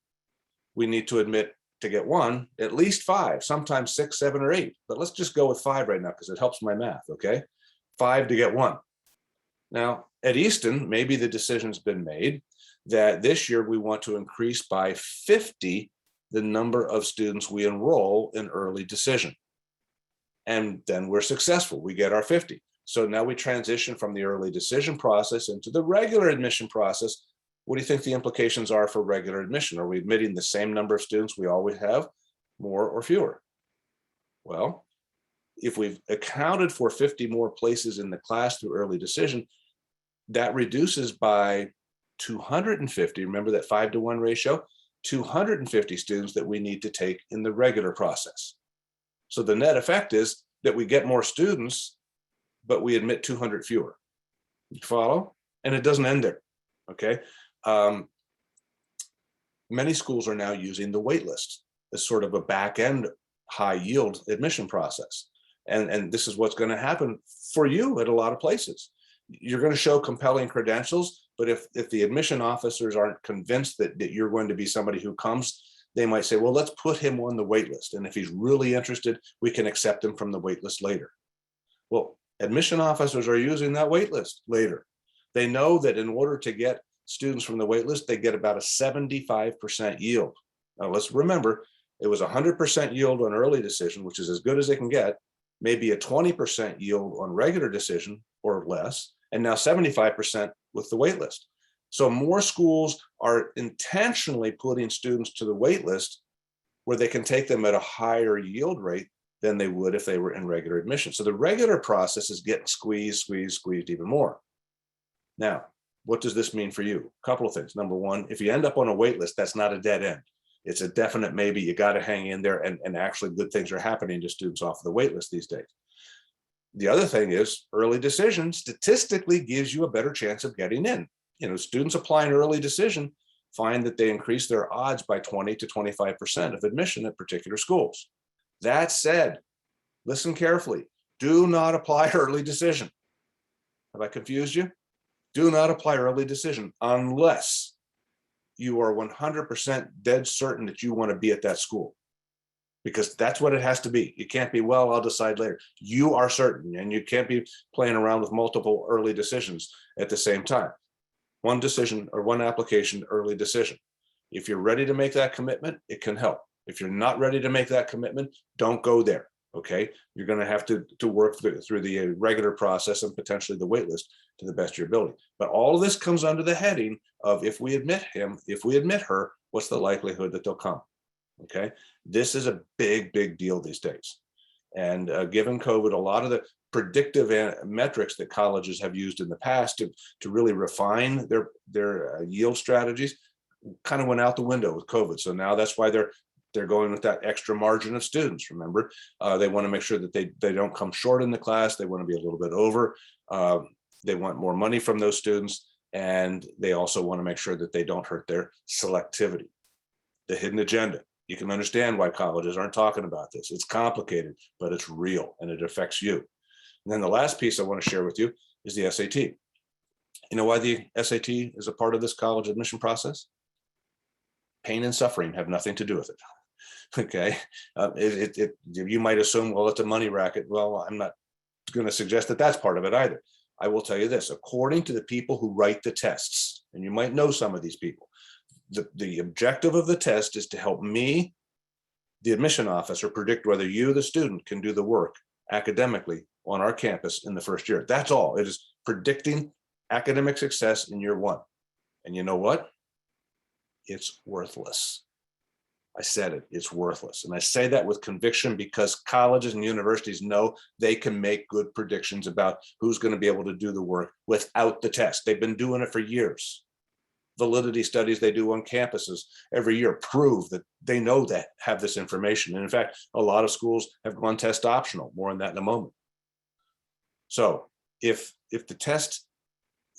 We need to admit to get 1, at least 5, sometimes 6, 7, or 8. But let's just go with 5 right now because it helps my math, okay? 5 to get 1. Now, at Easton, maybe the decision's been made that this year we want to increase by 50 the number of students we enroll in early decision. And then we're successful, we get our 50. So now we transition from the early decision process into the regular admission process. What do you think the implications are for regular admission? Are we admitting the same number of students we always have, more or fewer? Well, if we've accounted for 50 more places in the class through early decision, that reduces by 250, remember that 5-to-1 ratio, 250 students that we need to take in the regular process. So the net effect is that we get more students, but we admit 200 fewer. You follow? And it doesn't end there, okay? Many schools are now using the wait list as sort of a back-end high yield admission process. And this is what's going to happen for you at a lot of places. You're going to show compelling credentials, but if the admission officers aren't convinced that you're going to be somebody who comes, they might say, well, let's put him on the wait list. And if he's really interested, we can accept him from the wait list later. Well, admission officers are using that wait list later. They know that in order to get students from the wait list, they get about a 75% yield. Now let's remember, it was 100% yield on early decision, which is as good as they can get, maybe a 20% yield on regular decision or less, and now 75% with the wait list. So more schools are intentionally putting students to the wait list where they can take them at a higher yield rate than they would if they were in regular admission. So the regular process is getting squeezed even more. Now, what does this mean for you? A couple of things. Number one, if you end up on a wait list, that's not a dead end. It's a definite maybe. You got to hang in there, and actually good things are happening to students off of the wait list these days. The other thing is early decision statistically gives you a better chance of getting in. You know, students applying early decision find that they increase their odds by 20 to 25% of admission at particular schools. That said, listen carefully. Do not apply early decision. Have I confused you? Do not apply early decision unless you are 100% dead certain that you want to be at that school, because that's what it has to be. You can't be, well, I'll decide later. You are certain, and you can't be playing around with multiple early decisions at the same time. one decision or one application early decision. If you're ready to make that commitment, it can help. If you're not ready to make that commitment, don't go there. Okay, you're going to have to work through the regular process and potentially the wait list to the best of your ability. But all of this comes under the heading of if we admit him, if we admit her, what's the likelihood that they'll come? Okay, this is a big deal these days. And given COVID, a lot of the predictive metrics that colleges have used in the past to really refine their yield strategies kind of went out the window with COVID. So now that's why they're going with that extra margin of students. Remember, they want to make sure that they don't come short in the class. They want to be a little bit over. They want more money from those students. And they also want to make sure that they don't hurt their selectivity, the hidden agenda. You can understand why colleges aren't talking about this. It's complicated, but it's real and it affects you. And then the last piece I want to share with you is the SAT. You know why the SAT is a part of this college admission process? Pain and suffering have nothing to do with it. Okay, you might assume, well, it's a money racket. Well, I'm not going to suggest that that's part of it either. I will tell you this, according to the people who write the tests, and you might know some of these people, the objective of the test is to help me, the admission officer, predict whether you, the student, can do the work academically on our campus in the first year. That's all. It is predicting academic success in year one. And you know what? It's worthless. I said it, it's worthless. And I say that with conviction because colleges and universities know they can make good predictions about who's going to be able to do the work without the test. They've been doing it for years. Validity studies they do on campuses every year prove that they know that, have this information. And in fact, a lot of schools have gone test optional. More on that in a moment. So if the test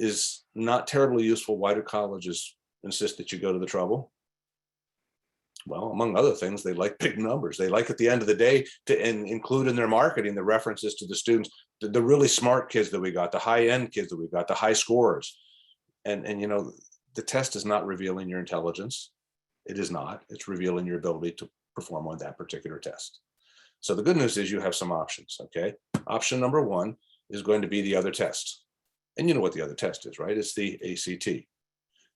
is not terribly useful, why do colleges insist that you go to the trouble? Well, among other things, they like big numbers. They like at the end of the day to include in their marketing the references to the students, the really smart kids that we got, the high-end kids that we got, the high scorers. And you know, the test is not revealing your intelligence. It is not. It's revealing your ability to perform on that particular test. So the good news is you have some options, okay? Option number one is going to be the other test. And you know what the other test is, right? It's the ACT.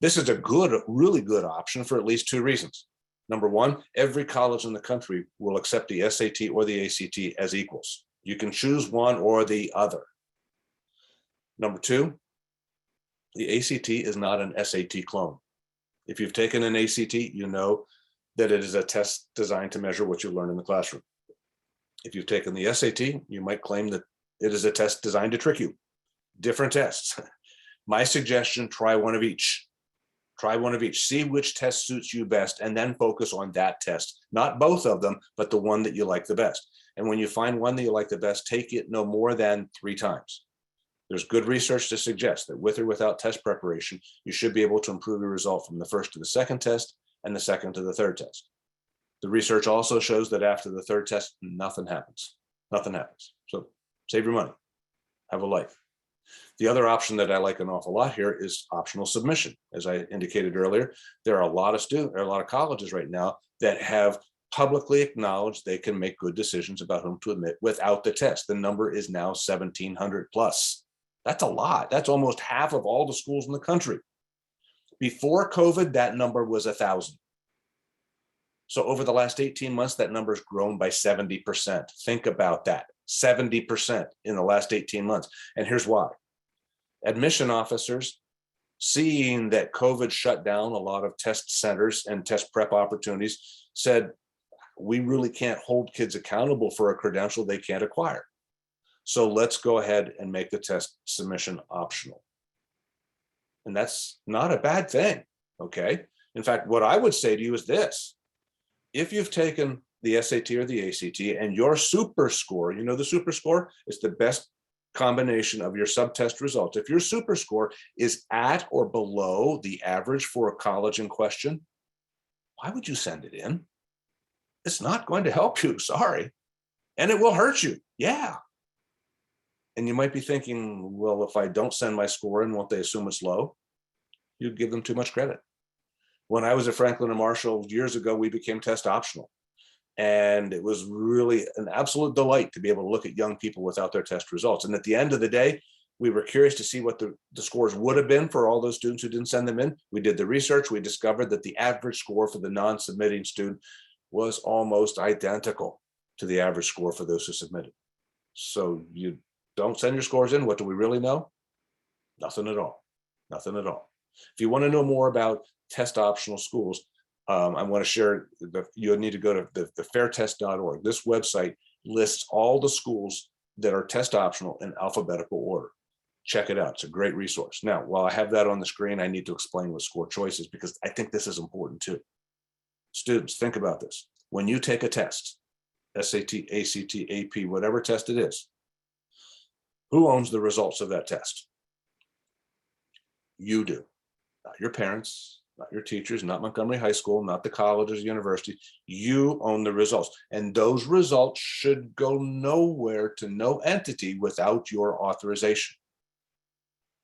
This is a good, really good option for at least two reasons. Number one, every college in the country will accept the SAT or the ACT as equals. You can choose one or the other. Number two, the ACT is not an SAT clone. If you've taken an ACT, you know that it is a test designed to measure what you learn in the classroom. If you've taken the SAT, you might claim that it is a test designed to trick you. Different tests. My suggestion, try one of each. Try one of each. See which test suits you best and then focus on that test. Not both of them, but the one that you like the best. And when you find one that you like the best, take it no more than 3 times. There's good research to suggest that with or without test preparation, you should be able to improve your result from the first to the second test and the second to the third test. The research also shows that after the third test, nothing happens. Nothing happens. So save your money. Have a life. The other option that I like an awful lot here is optional submission. As I indicated earlier, there are a lot of colleges right now that have publicly acknowledged they can make good decisions about whom to admit without the test. The number is now 1,700 plus. That's a lot. That's almost half of all the schools in the country. Before COVID, that number was 1,000. So over the last 18 months, that number's grown by 70%. Think about that, 70% in the last 18 months. And here's why. Admission officers, seeing that COVID shut down a lot of test centers and test prep opportunities, said, we really can't hold kids accountable for a credential they can't acquire. So let's go ahead and make the test submission optional. And that's not a bad thing, okay? In fact, what I would say to you is this. If you've taken the SAT or the ACT and your super score, you know the super score is the best combination of your subtest results. If your super score is at or below the average for a college in question, why would you send it in? It's not going to help you, sorry. And it will hurt you, yeah. And you might be thinking, well, if I don't send my score in, won't they assume it's low? You give them too much credit. When I was at Franklin and Marshall years ago, we became test optional. And it was really an absolute delight to be able to look at young people without their test results. And at the end of the day, We were curious to see what the scores would have been for all those students who didn't send them in. We did the research. We discovered that the average score for the non-submitting student was almost identical to the average score for those who submitted. So you don't send your scores in. What do we really know? Nothing at all. Nothing at all. If you want to know more about test optional schools, I want to share, you need to go to the fairtest.org. This website lists all the schools that are test optional in alphabetical order. Check it out. It's a great resource. Now, while I have that on the screen, I need to explain what score choice is because I think this is important too. Students, think about this. When you take a test, SAT, ACT, AP, whatever test it is, who owns the results of that test? You do. Not your parents, not your teachers, not Montgomery High School, not the colleges, university. You own the results. And those results should go nowhere to no entity without your authorization.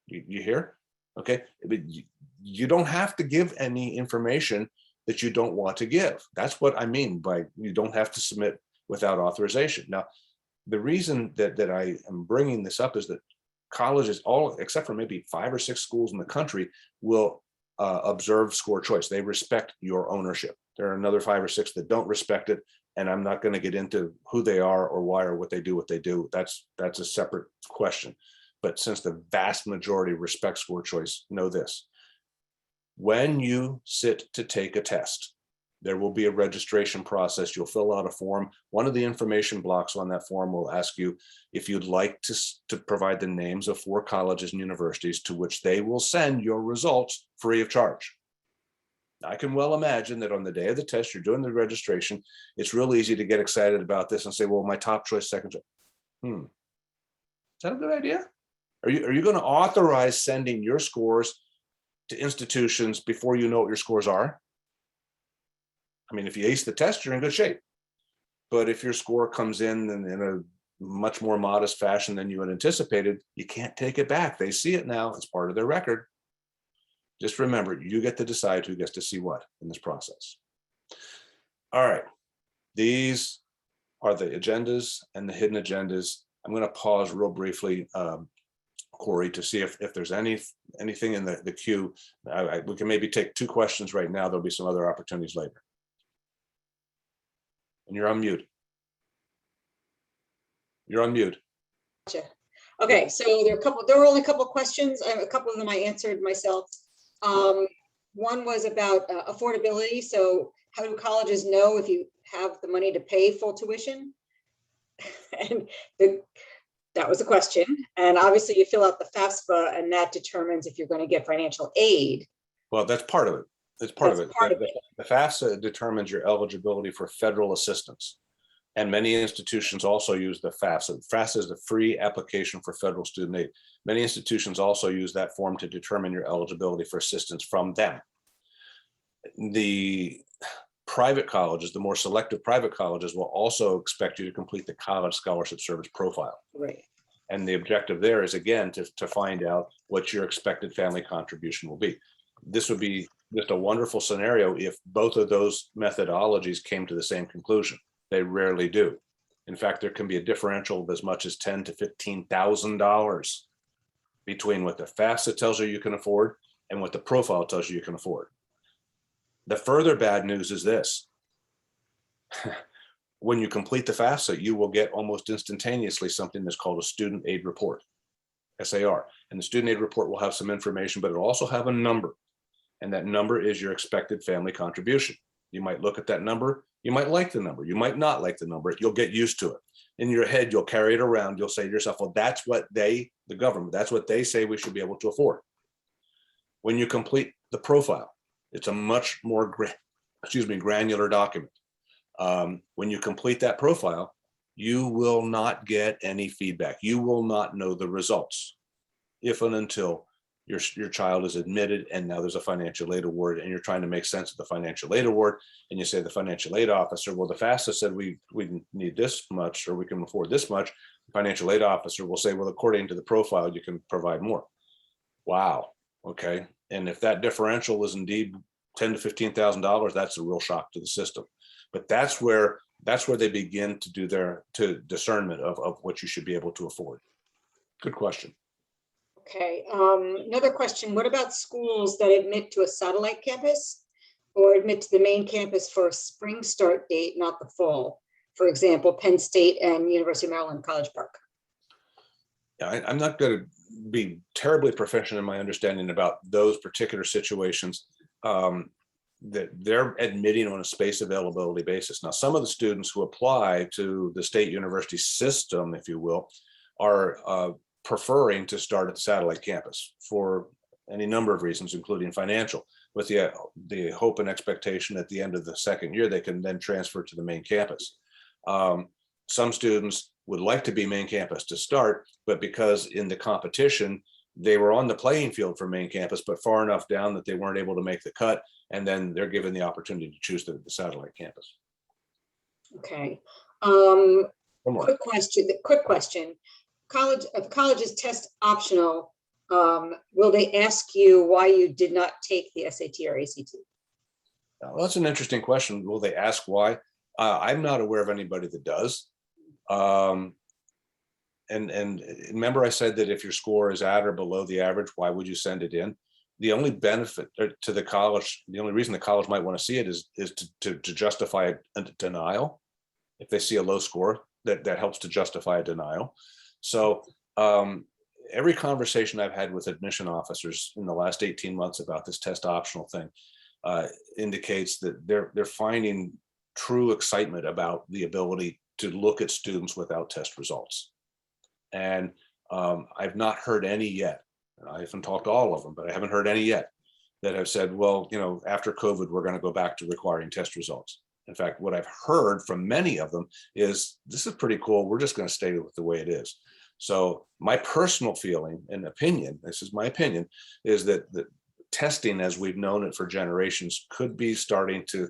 You hear? Okay. You don't have to give any information that you don't want to give. That's what I mean by you don't have to submit without authorization. Now, the reason that I am bringing this up is that colleges, all except for maybe 5 or 6 schools in the country, will observe score choice. They respect your ownership. There are another 5 or 6 that don't respect it, and I'm not going to get into who they are or why or what they do. That's a separate question. But since the vast majority respect score choice, know this. When you sit to take a test, there will be a registration process. You'll fill out a form. One of the information blocks on that form will ask you if you'd like to provide the names of 4 colleges and universities to which they will send your results free of charge. I can well imagine that on the day of the test, you're doing the registration. It's real easy to get excited about this and say, well, my top choice, second choice. Is that a good idea? Are you going to authorize sending your scores to institutions before you know what your scores are? I mean, if you ace the test, you're in good shape. But if your score comes in a much more modest fashion than you had anticipated, you can't take it back. They see it now. It's part of their record. Just remember, you get to decide who gets to see what in this process. All right. These are the agendas and the hidden agendas. I'm going to pause real briefly, Corey, to see if there's anything in the queue. We can maybe take 2 questions right now. There'll be some other opportunities later. And you're on mute. You're on mute. Gotcha. Okay, so there were only a couple of questions. A couple of them I answered myself. One was about affordability. So how do colleges know if you have the money to pay full tuition? And that was a question. And obviously you fill out the FAFSA and that determines if you're going to get financial aid. Well, that's part of it. It's part of it. The FAFSA determines your eligibility for federal assistance. And many institutions also use the FAFSA. FAFSA is the free application for federal student aid. Many institutions also use that form to determine your eligibility for assistance from them. The private colleges, the more selective private colleges, will also expect you to complete the college scholarship service profile. Right. And the objective there is, again, to find out what your expected family contribution will be. This would be just a wonderful scenario if both of those methodologies came to the same conclusion. They rarely do. In fact, there can be a differential of as much as $10,000 to $15,000 between what the FAFSA tells you can afford and what the profile tells you can afford. The further bad news is this. When you complete the FAFSA, you will get almost instantaneously something that's called a student aid report, SAR. And the student aid report will have some information, but it'll also have a number. And that number is your expected family contribution. You might look at that number. You might like the number. You might not like the number. You'll get used to it. In your head, you'll carry it around. You'll say to yourself, well, that's what the government, that's what they say we should be able to afford. When you complete the profile, it's a much more granular document. When you complete that profile, you will not get any feedback. You will not know the results if and until your child is admitted and now there's a financial aid award and you're trying to make sense of the financial aid award and you say the financial aid officer, well, the FAFSA said we need this much or we can afford this much. The financial aid officer will say, well, according to the profile, you can provide more. Wow. Okay. And if that differential is indeed $10,000 to $15,000, that's a real shock to the system. But that's where they begin to do their discernment of what you should be able to afford. Good question. Okay, another question. What about schools that admit to a satellite campus or admit to the main campus for a spring start date, not the fall? For example, Penn State and University of Maryland College Park. Yeah, I'm not going to be terribly proficient in my understanding about those particular situations that they're admitting on a space availability basis. Now, some of the students who apply to the state university system, if you will, are preferring to start at the satellite campus for any number of reasons, including financial, with the hope and expectation at the end of the second year, they can then transfer to the main campus. Some students would like to be main campus to start, but because in the competition, they were on the playing field for main campus, but far enough down that they weren't able to make the cut. And then they're given the opportunity to choose the satellite campus. Okay. One more. Quick question. Colleges test optional. Will they ask you why you did not take the SAT or ACT? Well, that's an interesting question. Will they ask why? I'm not aware of anybody that does. And remember I said that if your score is at or below the average, why would you send it in? The only benefit to the college, the only reason the college might want to see it is to justify a denial. If they see a low score, that helps to justify a denial. So every conversation I've had with admission officers in the last 18 months about this test optional thing indicates that they're finding true excitement about the ability to look at students without test results. And I've not heard any yet. I haven't talked to all of them, but I haven't heard any yet that have said, well, after COVID, we're going to go back to requiring test results. In fact, what I've heard from many of them is, this is pretty cool. We're just going to stay with the way it is. So my personal feeling and opinion, this is my opinion, is that the testing as we've known it for generations could be starting to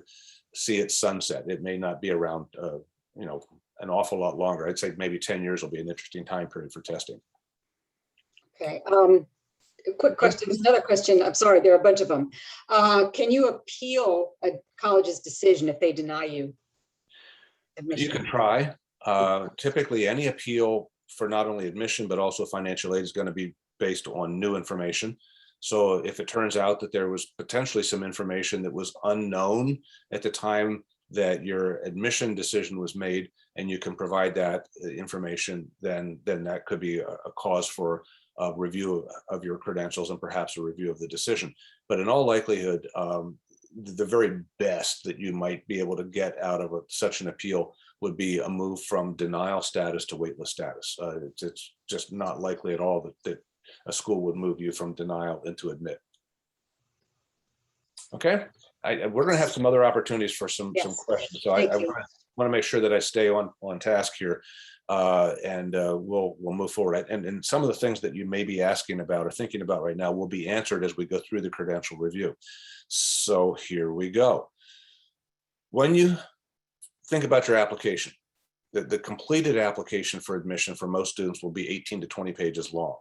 see its sunset. It may not be around, an awful lot longer. I'd say maybe 10 years will be an interesting time period for testing. Okay. A quick question. There's another question. I'm sorry, there are a bunch of them. Can you appeal a college's decision if they deny you admission? You can try. Typically, any appeal for not only admission, but also financial aid is going to be based on new information. So if it turns out that there was potentially some information that was unknown at the time that your admission decision was made, and you can provide that information, then that could be a cause for a review of your credentials and perhaps a review of the decision. But in all likelihood, the very best that you might be able to get out of such an appeal would be a move from denial status to waitlist status. It's just not likely at all that a school would move you from denial into admit. Okay, we're going to have some other opportunities for some questions. So I want to make sure that I stay on task here, and we'll move forward. And some of the things that you may be asking about or thinking about right now will be answered as we go through the credential review. So here we go. When you think about your application, the completed application for admission for most students will be 18 to 20 pages long.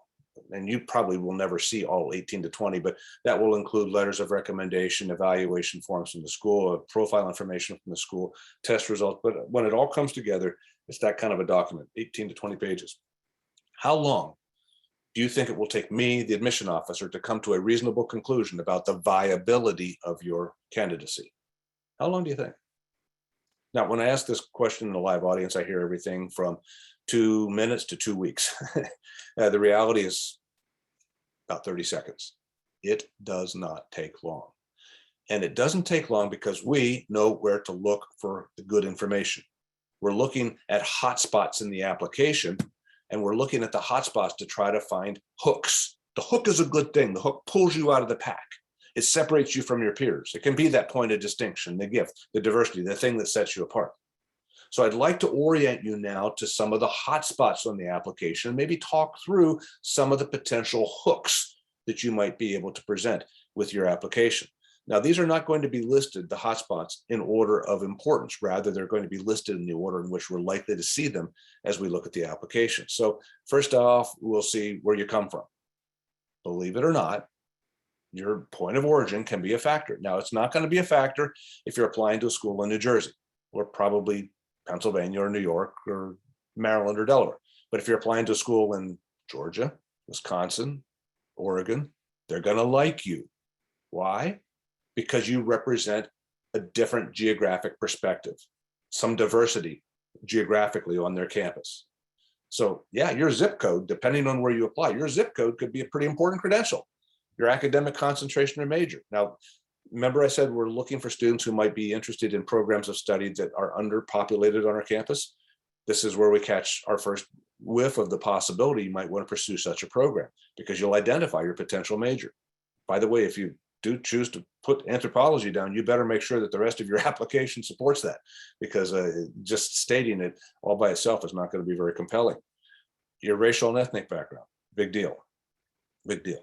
And you probably will never see all 18 to 20, but that will include letters of recommendation, evaluation forms from the school, profile information from the school, test results. But when it all comes together, it's that kind of a document, 18 to 20 pages. How long do you think it will take me, the admission officer, to come to a reasonable conclusion about the viability of your candidacy? How long do you think? Now, when I ask this question in the live audience, I hear everything from 2 minutes to 2 weeks. The reality is about 30 seconds. It does not take long. And it doesn't take long because we know where to look for the good information. We're looking at hotspots in the application, and we're looking at the hotspots to try to find hooks. The hook is a good thing. The hook pulls you out of the pack. It separates you from your peers. It can be that point of distinction, the gift, the diversity, the thing that sets you apart. So I'd like to orient you now to some of the hot spots on the application, maybe talk through some of the potential hooks that you might be able to present with your application. Now, these are not going to be listed, the hotspots, in order of importance. Rather, they're going to be listed in the order in which we're likely to see them as we look at the application. So first off, we'll see where you come from. Believe it or not, your point of origin can be a factor. Now, it's not going to be a factor if you're applying to a school in New Jersey, or probably Pennsylvania or New York or Maryland or Delaware. But if you're applying to a school in Georgia, Wisconsin, Oregon, they're going to like you. Why? Because you represent a different geographic perspective, some diversity geographically on their campus. So yeah, your zip code, depending on where you apply, your zip code could be a pretty important credential, your academic concentration or major. Now, remember I said we're looking for students who might be interested in programs of study that are underpopulated on our campus. This is where we catch our first whiff of the possibility you might want to pursue such a program, because you'll identify your potential major. By the way, if you do choose to put anthropology down, you better make sure that the rest of your application supports that, because just stating it all by itself is not going to be very compelling. Your racial and ethnic background, big deal, big deal.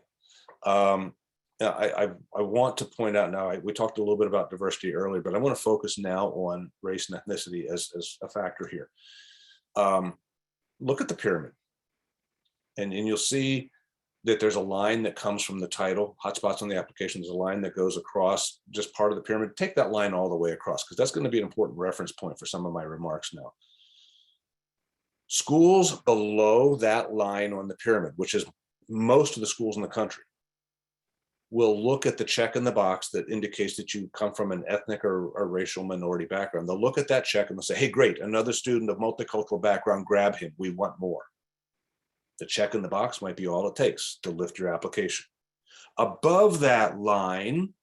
I want to point out now, we talked a little bit about diversity earlier, but I want to focus now on race and ethnicity as a factor here. Look at the pyramid, and you'll see that there's a line that comes from the title, hotspots on the application. There's a line that goes across just part of the pyramid. Take that line all the way across, because that's going to be an important reference point for some of my remarks now. Schools below that line on the pyramid, which is most of the schools in the country, will look at the check in the box that indicates that you come from an ethnic or racial minority background. They'll look at that check and they'll say, hey, great, another student of multicultural background, grab him, we want more. The check in the box might be all it takes to lift your application. Above that line,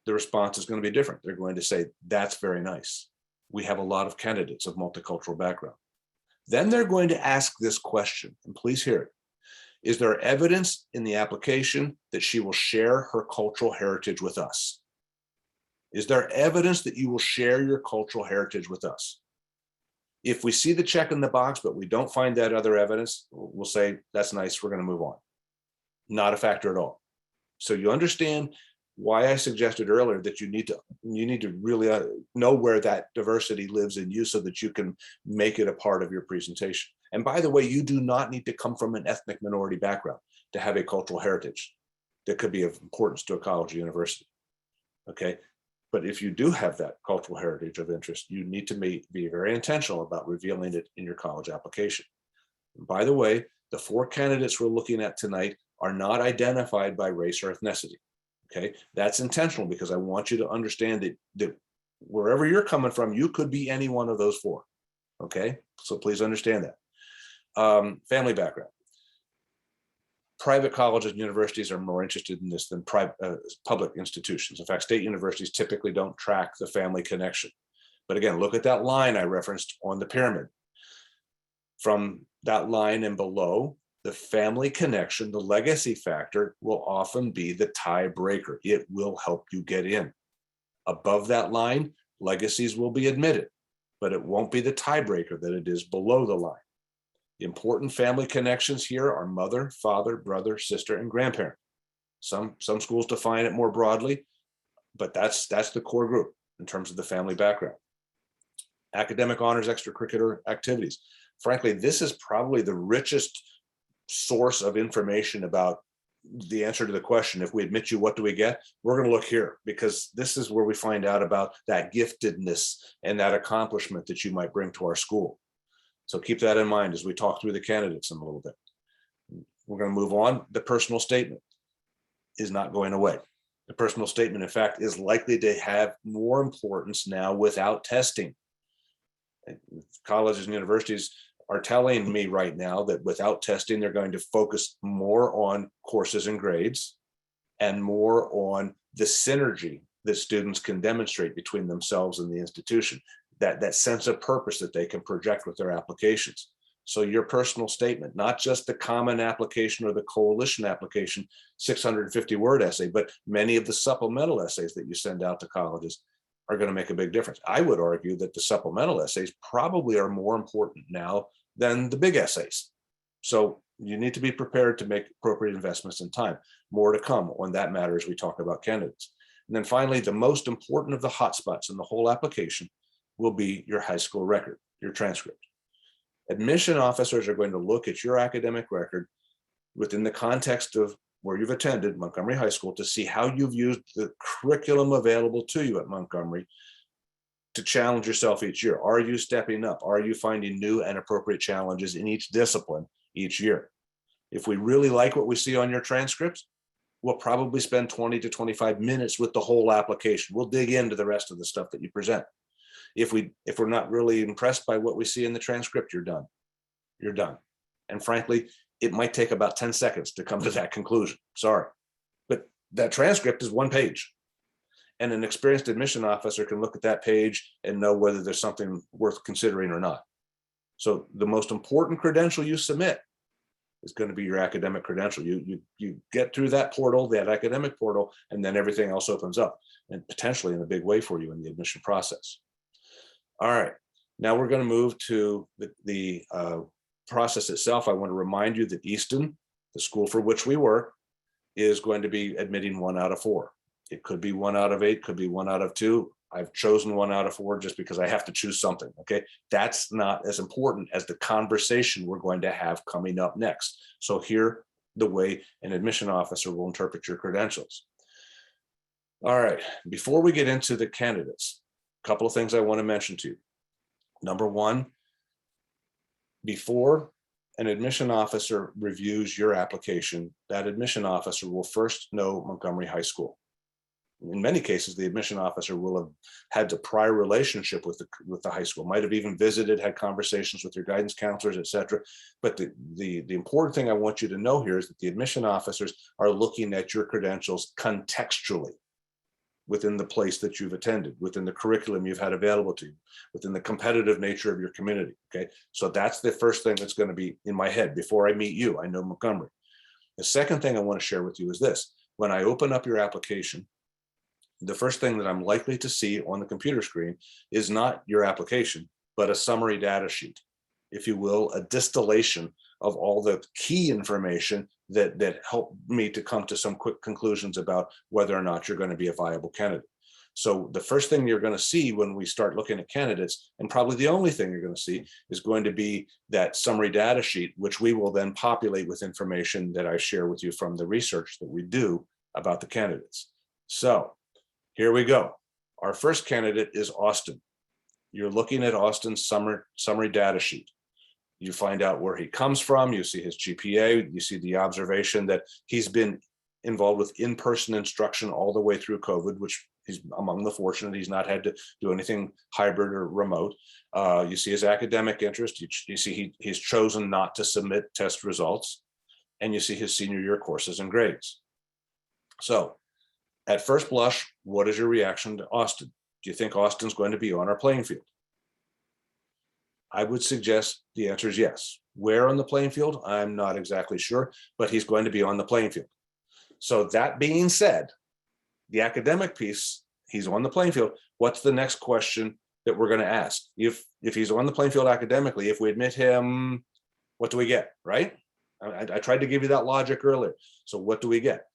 the response is going to be different. They're going to say, that's very nice. We have a lot of candidates of multicultural background. Then they're going to ask this question, and please hear it. Is there evidence in the application that she will share her cultural heritage with us? Is there evidence that you will share your cultural heritage with us? If we see the check in the box, but we don't find that other evidence, we'll say, that's nice, we're going to move on. Not a factor at all. So you understand why I suggested earlier that you need to really know where that diversity lives in you so that you can make it a part of your presentation. And by the way, you do not need to come from an ethnic minority background to have a cultural heritage that could be of importance to a college or university. Okay. But if you do have that cultural heritage of interest, you need to be very intentional about revealing it in your college application. And by the way, the 4 candidates we're looking at tonight are not identified by race or ethnicity. Okay, that's intentional, because I want you to understand that wherever you're coming from, you could be any one of those 4. Okay, so please understand that. Family background. Private colleges and universities are more interested in this than public institutions. In fact, state universities typically don't track the family connection. But again, look at that line I referenced on the pyramid. From that line and below, the family connection, the legacy factor, will often be the tiebreaker. It will help you get in. Above that line, legacies will be admitted, but it won't be the tiebreaker that it is below the line. The important family connections here are mother, father, brother, sister, and grandparent. Some schools define it more broadly, but that's the core group in terms of the family background. Academic honors, extracurricular activities. Frankly, this is probably the richest source of information about the answer to the question. If we admit you, what do we get? We're going to look here, because this is where we find out about that giftedness and that accomplishment that you might bring to our school. So keep that in mind as we talk through the candidates in a little bit. We're going to move on. The personal statement is not going away. The personal statement, in fact, is likely to have more importance now without testing. Colleges and universities are telling me right now that without testing, they're going to focus more on courses and grades and more on the synergy that students can demonstrate between themselves and the institution, that sense of purpose that they can project with their applications. So your personal statement, not just the common application or the coalition application, 650-word essay, but many of the supplemental essays that you send out to colleges are going to make a big difference. I would argue that the supplemental essays probably are more important now than the big essays. So you need to be prepared to make appropriate investments in time. More to come on that matter as we talk about candidates. And then finally, the most important of the hotspots in the whole application will be your high school record, your transcript. Admission officers are going to look at your academic record within the context of where you've attended Montgomery High School to see how you've used the curriculum available to you at Montgomery to challenge yourself each year. Are you stepping up? Are you finding new and appropriate challenges in each discipline each year? If we really like what we see on your transcripts, we'll probably spend 20 to 25 minutes with the whole application. We'll dig into the rest of the stuff that you present. If we're not really impressed by what we see in the transcript, you're done. You're done. And frankly, it might take about 10 seconds to come to that conclusion. Sorry. But that transcript is one page. And an experienced admission officer can look at that page and know whether there's something worth considering or not. So the most important credential you submit is going to be your academic credential. You get through that portal, that academic portal, and then everything else opens up, and potentially in a big way for you in the admission process. All right, now we're going to move to the process itself. I want to remind you that Easton, the school for which we work, is going to be admitting 1 out of 4. It could be 1 out of 8, could be 1 out of 2. I've chosen 1 out of 4 just because I have to choose something, okay? That's not as important as the conversation we're going to have coming up next. So here, the way an admission officer will interpret your credentials. All right, before we get into the candidates, a couple of things I want to mention to you. Number one, before an admission officer reviews your application, that admission officer will first know Montgomery High School. In many cases, the admission officer will have had a prior relationship with the high school, might have even visited, had conversations with your guidance counselors, et cetera. But the important thing I want you to know here is that the admission officers are looking at your credentials contextually within the place that you've attended, within the curriculum you've had available to you, within the competitive nature of your community, okay? So that's the first thing that's going to be in my head. Before I meet you, I know Montgomery. The second thing I want to share with you is this. When I open up your application, the first thing that I'm likely to see on the computer screen is not your application, but a summary data sheet, if you will, a distillation of all the key information that helped me to come to some quick conclusions about whether or not you're going to be a viable candidate. So the first thing you're going to see when we start looking at candidates, and probably the only thing you're going to see, is going to be that summary data sheet, which we will then populate with information that I share with you from the research that we do about the candidates. So here we go. Our first candidate is Austin. You're looking at Austin's summary data sheet. You find out where he comes from. You see his GPA. You see the observation that he's been involved with in-person instruction all the way through COVID, which he's among the fortunate. He's not had to do anything hybrid or remote. You see his academic interest. You see he's chosen not to submit test results. And you see his senior year courses and grades. So at first blush, what is your reaction to Austin? Do you think Austin's going to be on our playing field? I would suggest the answer is yes. Where on the playing field? I'm not exactly sure, but he's going to be on the playing field. So that being said, the academic piece, he's on the playing field. What's the next question that we're going to ask? If he's on the playing field academically, if we admit him, what do we get, right? I tried to give you that logic earlier. So what do we get?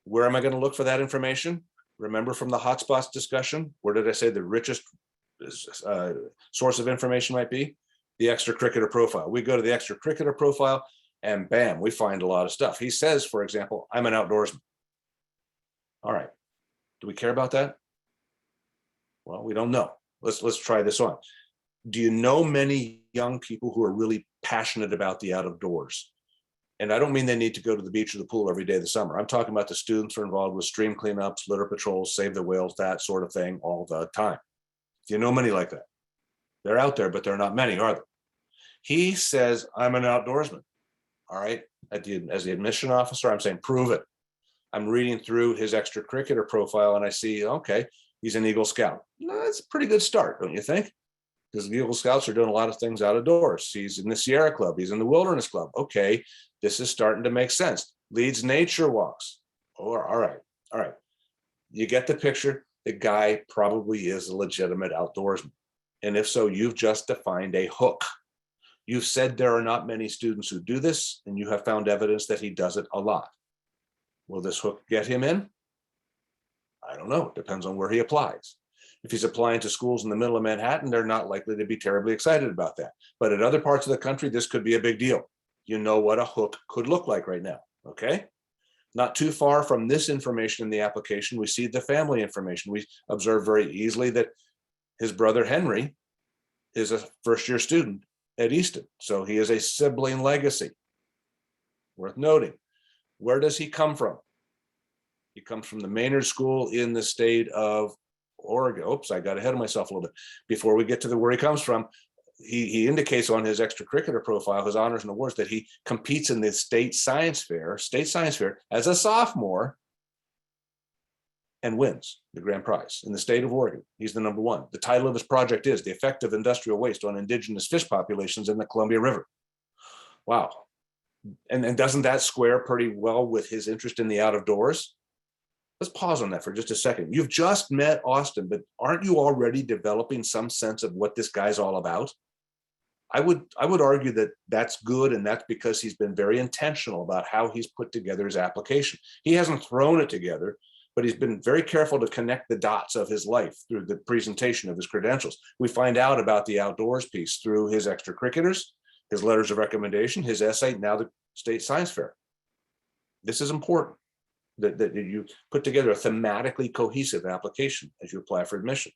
Where am I going to look for that information? Remember from the hotspots discussion, where did I say the richest source of information might be? The extracurricular profile. We go to the extracurricular profile and bam, we find a lot of stuff. He says, for example, I'm an outdoorsman. All right. Do we care about that? Well, we don't know. Let's try this on. Do you know many young people who are really passionate about the out of doors? And I don't mean they need to go to the beach or the pool every day of the summer. I'm talking about the students who are involved with stream cleanups, litter patrols, save the whales, that sort of thing all the time. Do you know many like that? They're out there, but they're not many, are there? He says, I'm an outdoorsman. All right. As the admission officer, I'm saying, prove it. I'm reading through his extracurricular profile and I see, okay, he's an Eagle Scout. That's a pretty good start, don't you think? Because the Eagle Scouts are doing a lot of things out of doors. He's in the Sierra Club. He's in the Wilderness Club. Okay, this is starting to make sense. Leads nature walks. Oh, all right, all right. You get the picture. The guy probably is a legitimate outdoorsman. And if so, you've just defined a hook. You've said there are not many students who do this, and you have found evidence that he does it a lot. Will this hook get him in? I don't know. It depends on where he applies. If he's applying to schools in the middle of Manhattan, they're not likely to be terribly excited about that. But at other parts of the country, this could be a big deal. You know what a hook could look like right now, okay? Not too far from this information in the application, we see the family information. We observe very easily that his brother Henry is a first-year student at Easton. So he is a sibling legacy. worth noting. Where does he come from? He comes from the Maynard School in the state of Oregon. Oops, I got ahead of myself a little bit. Before we get to where he comes from, he indicates on his extracurricular profile, his honors and awards, that he competes in the state science fair as a sophomore and wins the grand prize in the state of Oregon. He's the #1. The title of his project is The Effect of Industrial Waste on Indigenous Fish Populations in the Columbia River. Wow. And doesn't that square pretty well with his interest in the out of doors? Let's pause on that for just a second. You've just met Austin, but aren't you already developing some sense of what this guy's all about? I would argue that that's good, and that's because he's been very intentional about how he's put together his application. He hasn't thrown it together, but he's been very careful to connect the dots of his life through the presentation of his credentials. We find out about the outdoors piece through his extracurriculars, his letters of recommendation, his essay, now the state science fair. This is important, that you put together a thematically cohesive application as you apply for admission.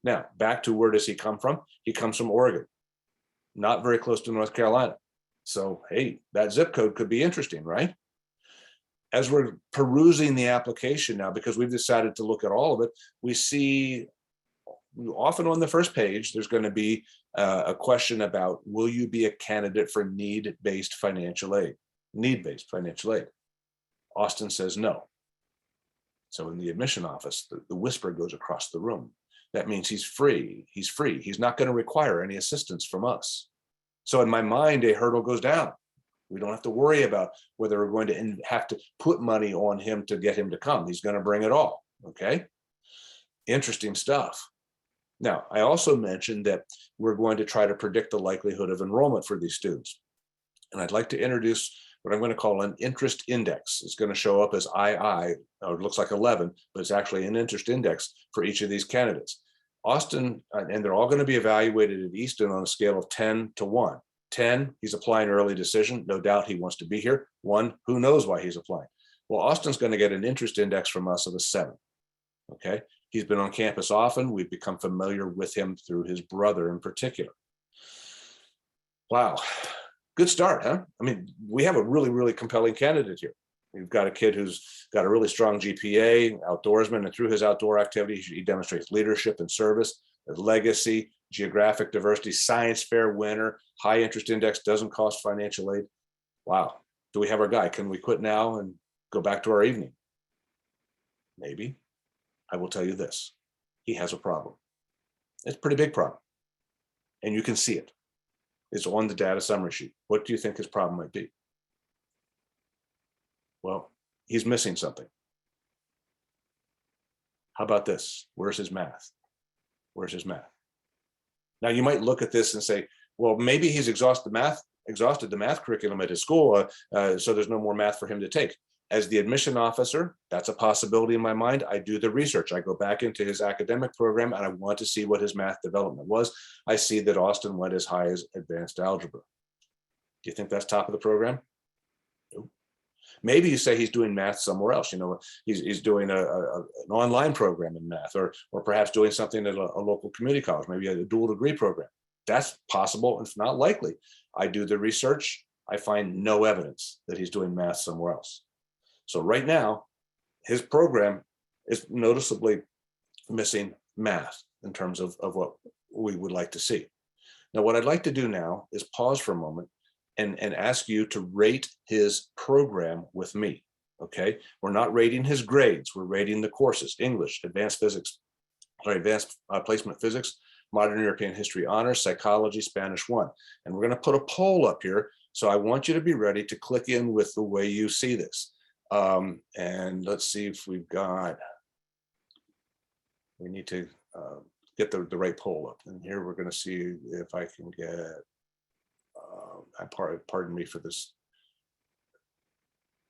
Now, back to where does he come from? He comes from Oregon, not very close to North Carolina. So, hey, that zip code could be interesting, right? As we're perusing the application now, because we've decided to look at all of it, we see often on the first page, there's going to be a question about, will you be a candidate for need-based financial aid? Need-based financial aid. Austin says no. So in the admission office, the whisper goes across the room. That means he's free. He's free. He's not going to require any assistance from us. So in my mind, a hurdle goes down. We don't have to worry about whether we're going to have to put money on him to get him to come. He's going to bring it all. Okay. Interesting stuff. Now, I also mentioned that we're going to try to predict the likelihood of enrollment for these students. And I'd like to introduce what I'm going to call an interest index. It's going to show up as II, or it looks like 11, but it's actually an interest index for each of these candidates. Austin, and they're all going to be evaluated at Easton on a scale of 10 to 1. 10, he's applying early decision. No doubt he wants to be here. 1, who knows why he's applying? Well, Austin's going to get an interest index from us of a 7. Okay. He's been on campus often. We've become familiar with him through his brother in particular. Wow. Good start, huh? I mean, we have a really, really compelling candidate here. We've got a kid who's got a really strong GPA, outdoorsman, and through his outdoor activities, he demonstrates leadership and service, legacy, geographic diversity, science fair winner, high interest index, doesn't cost financial aid. Wow. Do we have our guy? Can we quit now and go back to our evening? Maybe. I will tell you this. He has a problem. It's a pretty big problem. And you can see it. It's on the data summary sheet. What do you think his problem might be? Well, he's missing something. How about this? Where's his math? Where's his math? Now you might look at this and say, well, maybe he's exhausted the math curriculum at his school, so there's no more math for him to take. As the admission officer, that's a possibility in my mind. I do the research. I go back into his academic program and I want to see what his math development was. I see that Austin went as high as advanced algebra. Do you think that's top of the program? Nope. Maybe you say he's doing math somewhere else. You know, he's doing an online program in math, or perhaps doing something at a local community college, maybe a dual degree program. That's possible. It's not likely. I do the research. I find no evidence that he's doing math somewhere else. So right now, his program is noticeably missing math in terms of what we would like to see. Now, what I'd like to do now is pause for a moment and ask you to rate his program with me, okay? We're not rating his grades, we're rating the courses: English, advanced physics, or advanced placement physics, modern European history honors, psychology, Spanish 1. And we're gonna put a poll up here, so I want you to be ready to click in with the way you see this. And let's see if we need to get the right poll up. And here we're going to see if I can get, pardon me for this,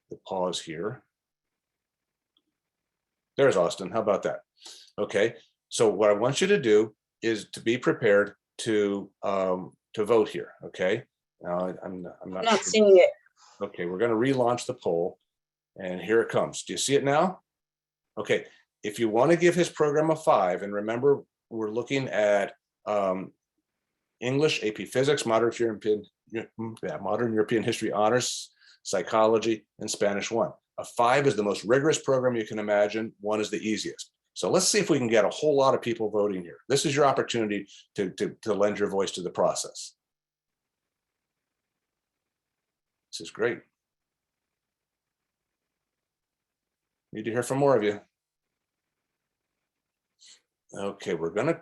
the pause here. There's Austin. How about that? Okay. So what I want you to do is to be prepared to vote here. Okay. Now I'm not sure. Seeing it. Okay. We're going to relaunch the poll. And here it comes. Do you see it now? Okay, if you want to give his program a 5, and remember, we're looking at English, AP Physics, Modern European History Honors, psychology, and Spanish 1. A 5 is the most rigorous program you can imagine. 1 is the easiest. So let's see if we can get a whole lot of people voting here. This is your opportunity to lend your voice to the process. This is great. Need to hear from more of you. Okay, we're gonna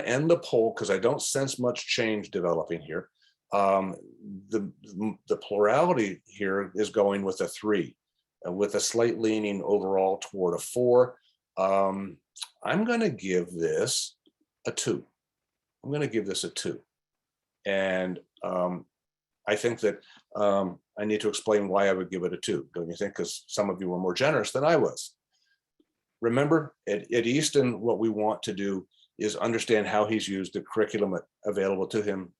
end the poll because I don't sense much change developing here. The plurality here is going with a 3, with a slight leaning overall toward a 4. I'm going to give this a 2. I'm going to give this a 2. And I think that I need to explain why I would give it a 2, don't you think? Because some of you were more generous than I was. Remember, at Easton, what we want to do is understand how he's used the curriculum available to him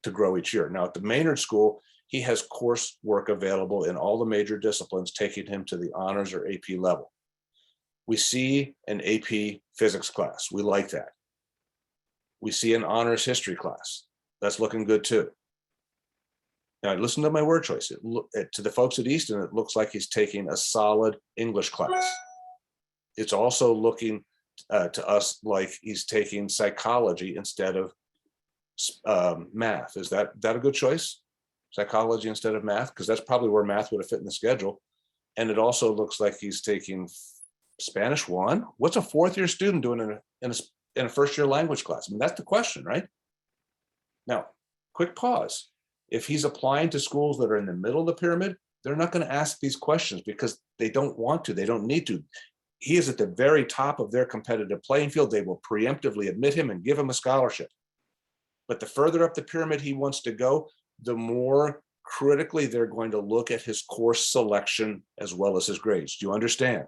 to grow each year. Now, at the Maynard School, he has coursework available in all the major disciplines, taking him to the honors or AP level. We see an AP physics class. We like that. We see an honors history class. That's looking good too. Now, listen to my word choice. To the folks at Easton, it looks like he's taking a solid English class. It's also looking to us like he's taking psychology instead of math. Is that a good choice? Psychology instead of math? Because that's probably where math would have fit in the schedule. And it also looks like he's taking Spanish 1. What's a 4th-year student doing in a first-year language class? I mean, that's the question, right? Now, quick pause. If he's applying to schools that are in the middle of the pyramid, they're not going to ask these questions because they don't want to. They don't need to. He is at the very top of their competitive playing field. They will preemptively admit him and give him a scholarship. But the further up the pyramid he wants to go, the more critically they're going to look at his course selection as well as his grades. Do you understand?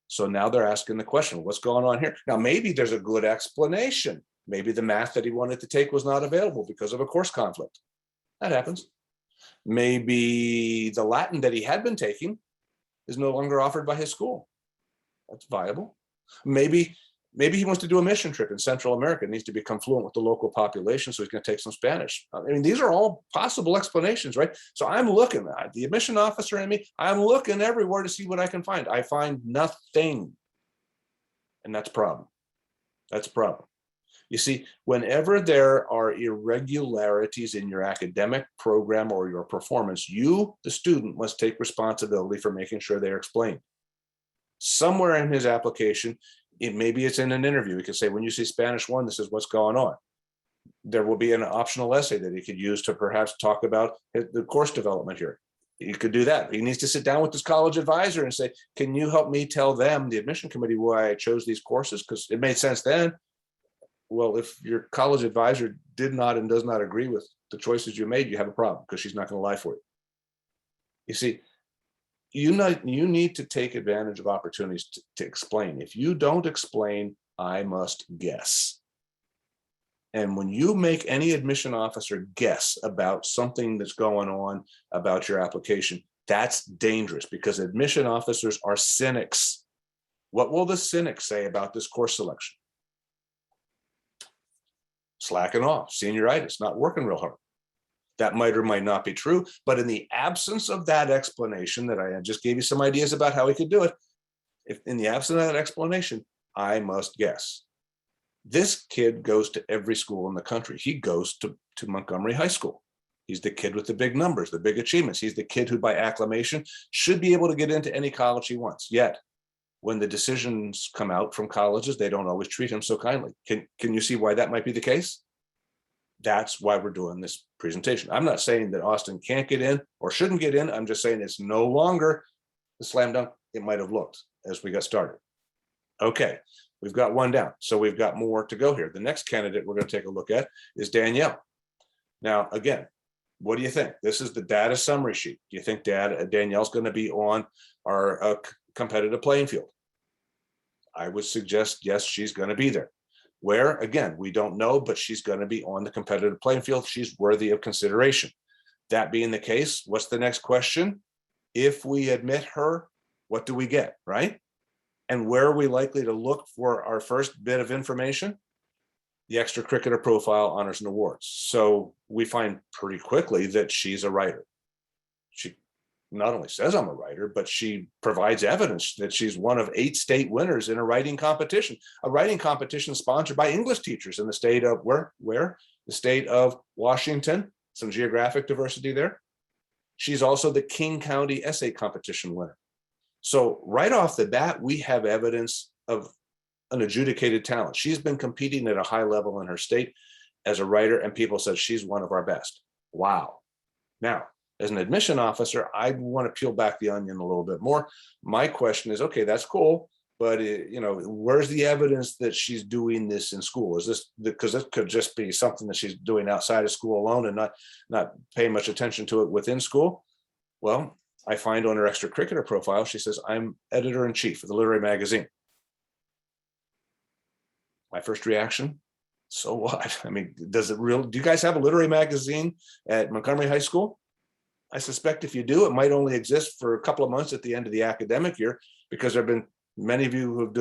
So now they're asking the question, what's going on here? Now, maybe there's a good explanation. Maybe the math that he wanted to take was not available because of a course conflict. That happens. Maybe the Latin that he had been taking is no longer offered by his school. That's viable. Maybe he wants to do a mission trip in Central America. It needs to become fluent with the local population, so he's going to take some Spanish. I mean, these are all possible explanations, right? So I'm looking at the admission officer in me. I'm looking everywhere to see what I can find. I find nothing. And that's a problem. That's a problem. You see, whenever there are irregularities in your academic program or your performance, you, the student, must take responsibility for making sure they're explained. Somewhere in his application, maybe it's in an interview, he could say, when you see Spanish 1, this is what's going on. There will be an optional essay that he could use to perhaps talk about the course development here. He could do that. He needs to sit down with his college advisor and say, can you help me tell them, the admission committee, why I chose these courses? Because it made sense then. Well, if your college advisor did not and does not agree with the choices you made, you have a problem because she's not going to lie for you. You see, you need to take advantage of opportunities to explain. If you don't explain, I must guess. And when you make any admission officer guess about something that's going on about your application, that's dangerous because admission officers are cynics. What will the cynic say about this course selection? Slacking off, senioritis, not working real hard. That might or might not be true, but in the absence of that explanation that I just gave you some ideas about how he could do it, if in the absence of that explanation, I must guess. This kid goes to every school in the country. He goes to Montgomery High School. He's the kid with the big numbers, the big achievements. He's the kid who by acclamation should be able to get into any college he wants. Yet, when the decisions come out from colleges, they don't always treat him so kindly. Can you see why that might be the case? That's why we're doing this presentation. I'm not saying that Austin can't get in or shouldn't get in. I'm just saying it's no longer the slam dunk it might have looked as we got started. Okay, we've got one down. So we've got more to go here. The next candidate we're going to take a look at is Danielle. Now, again, what do you think? This is the data summary sheet. Do you think Danielle's going to be on our competitive playing field? I would suggest, yes, she's going to be there. Where, again, we don't know, but she's going to be on the competitive playing field. She's worthy of consideration. That being the case, what's the next question? If we admit her, what do we get, right? And where are we likely to look for our first bit of information? The Extracurricular Profile, Honors and Awards. So we find pretty quickly that she's a writer. not only says I'm a writer, but she provides evidence that she's one of 8 state winners in a writing competition sponsored by English teachers in the state of where? The state of Washington, some geographic diversity there. She's also the King County essay competition winner. So right off the bat, we have evidence of an adjudicated talent. She's been competing at a high level in her state as a writer, and people said she's one of our best. Wow. Now, as an admission officer, I want to peel back the onion a little bit more. My question is, okay, that's cool, but where's the evidence that she's doing this in school? Is this because it could just be something that she's doing outside of school alone and not paying much attention to it within school? Well, I find on her extracurricular profile, she says, I'm editor-in-chief of the literary magazine. My first reaction, so what? I mean, do you guys have a literary magazine at Montgomery High School? I suspect if you do, it might only exist for a couple of months at the end of the academic year, because there have been many of you who have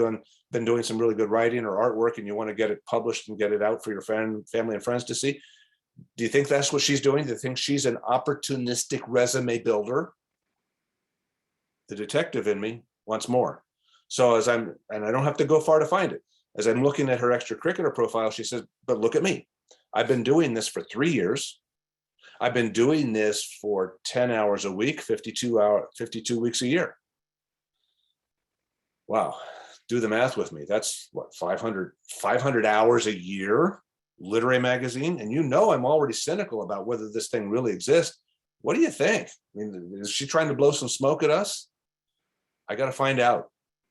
been doing some really good writing or artwork, and you want to get it published and get it out for your family and friends to see. Do you think that's what she's doing? Do you think she's an opportunistic resume builder? The detective in me wants more. So and I don't have to go far to find it. As I'm looking at her extracurricular profile, she says, but look at me. I've been doing this for 3 years. I've been doing this for 10 hours a week, 52 weeks a year. Wow. Do the math with me. That's what, 500 hours a year, literary magazine. And I'm already cynical about whether this thing really exists. What do you think? I mean, is she trying to blow some smoke at us? I got to find out.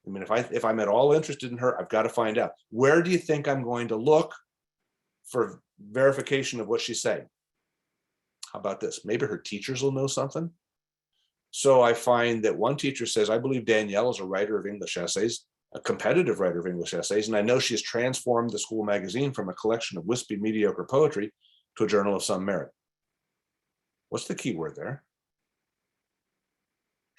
I mean, if I'm at all interested in her, I've got to find out. Where do you think I'm going to look for verification of what she's saying? How about this? Maybe her teachers will know something. So I find that one teacher says, I believe Danielle is a writer of English essays, a competitive writer of English essays, and I know she has transformed the school magazine from a collection of wispy, mediocre poetry to a journal of some merit. What's the key word there?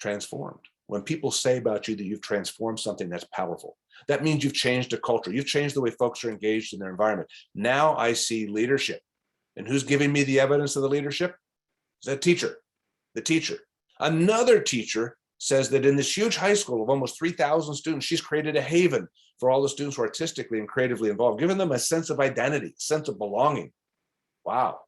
Transformed. When people say about you that you've transformed something, that's powerful. That means you've changed a culture. You've changed the way folks are engaged in their environment. Now I see leadership. And who's giving me the evidence of the leadership? It's that teacher, the teacher. Another teacher says that in this huge high school of almost 3,000 students, she's created a haven for all the students who are artistically and creatively involved, giving them a sense of identity, a sense of belonging. Wow.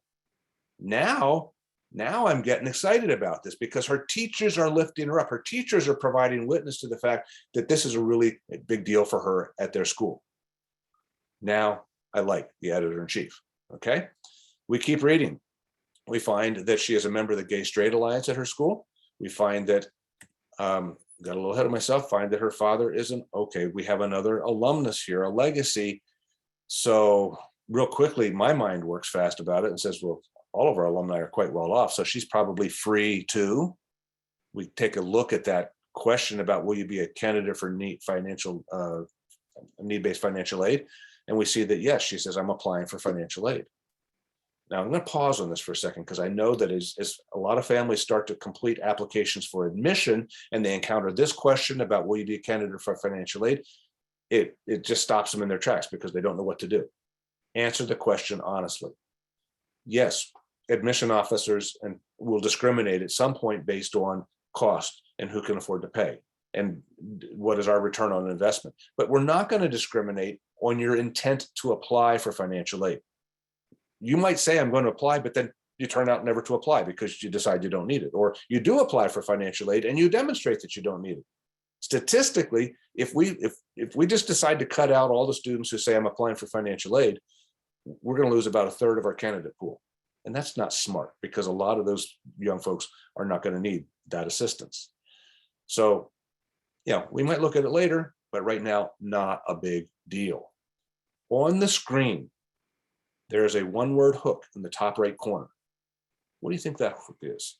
Now I'm getting excited about this because her teachers are lifting her up. Her teachers are providing witness to the fact that this is a really big deal for her at their school. Now I like the editor-in-chief, okay? We keep reading. We find that she is a member of the Gay Straight Alliance at her school. We find that, got a little ahead of myself, find that her father isn't, okay, we have another alumnus here, a legacy. So real quickly, my mind works fast about it and says, well, all of our alumni are quite well off, so she's probably free too. We take a look at that question about will you be a candidate for need-based financial aid? And we see that, yes, she says, I'm applying for financial aid. Now, I'm going to pause on this for a second because I know that as a lot of families start to complete applications for admission and they encounter this question about will you be a candidate for financial aid, it just stops them in their tracks because they don't know what to do. Answer the question honestly. Yes, admission officers will discriminate at some point based on cost and who can afford to pay and what is our return on investment. But we're not going to discriminate on your intent to apply for financial aid. You might say, I'm going to apply, but then you turn out never to apply because you decide you don't need it. Or you do apply for financial aid and you demonstrate that you don't need it. Statistically, if we just decide to cut out all the students who say I'm applying for financial aid, we're going to lose about 1/3 of our candidate pool. And that's not smart because a lot of those young folks are not going to need that assistance. So, yeah, we might look at it later, but right now, not a big deal. On the screen, there is a one-word hook in the top right corner. What do you think that hook is?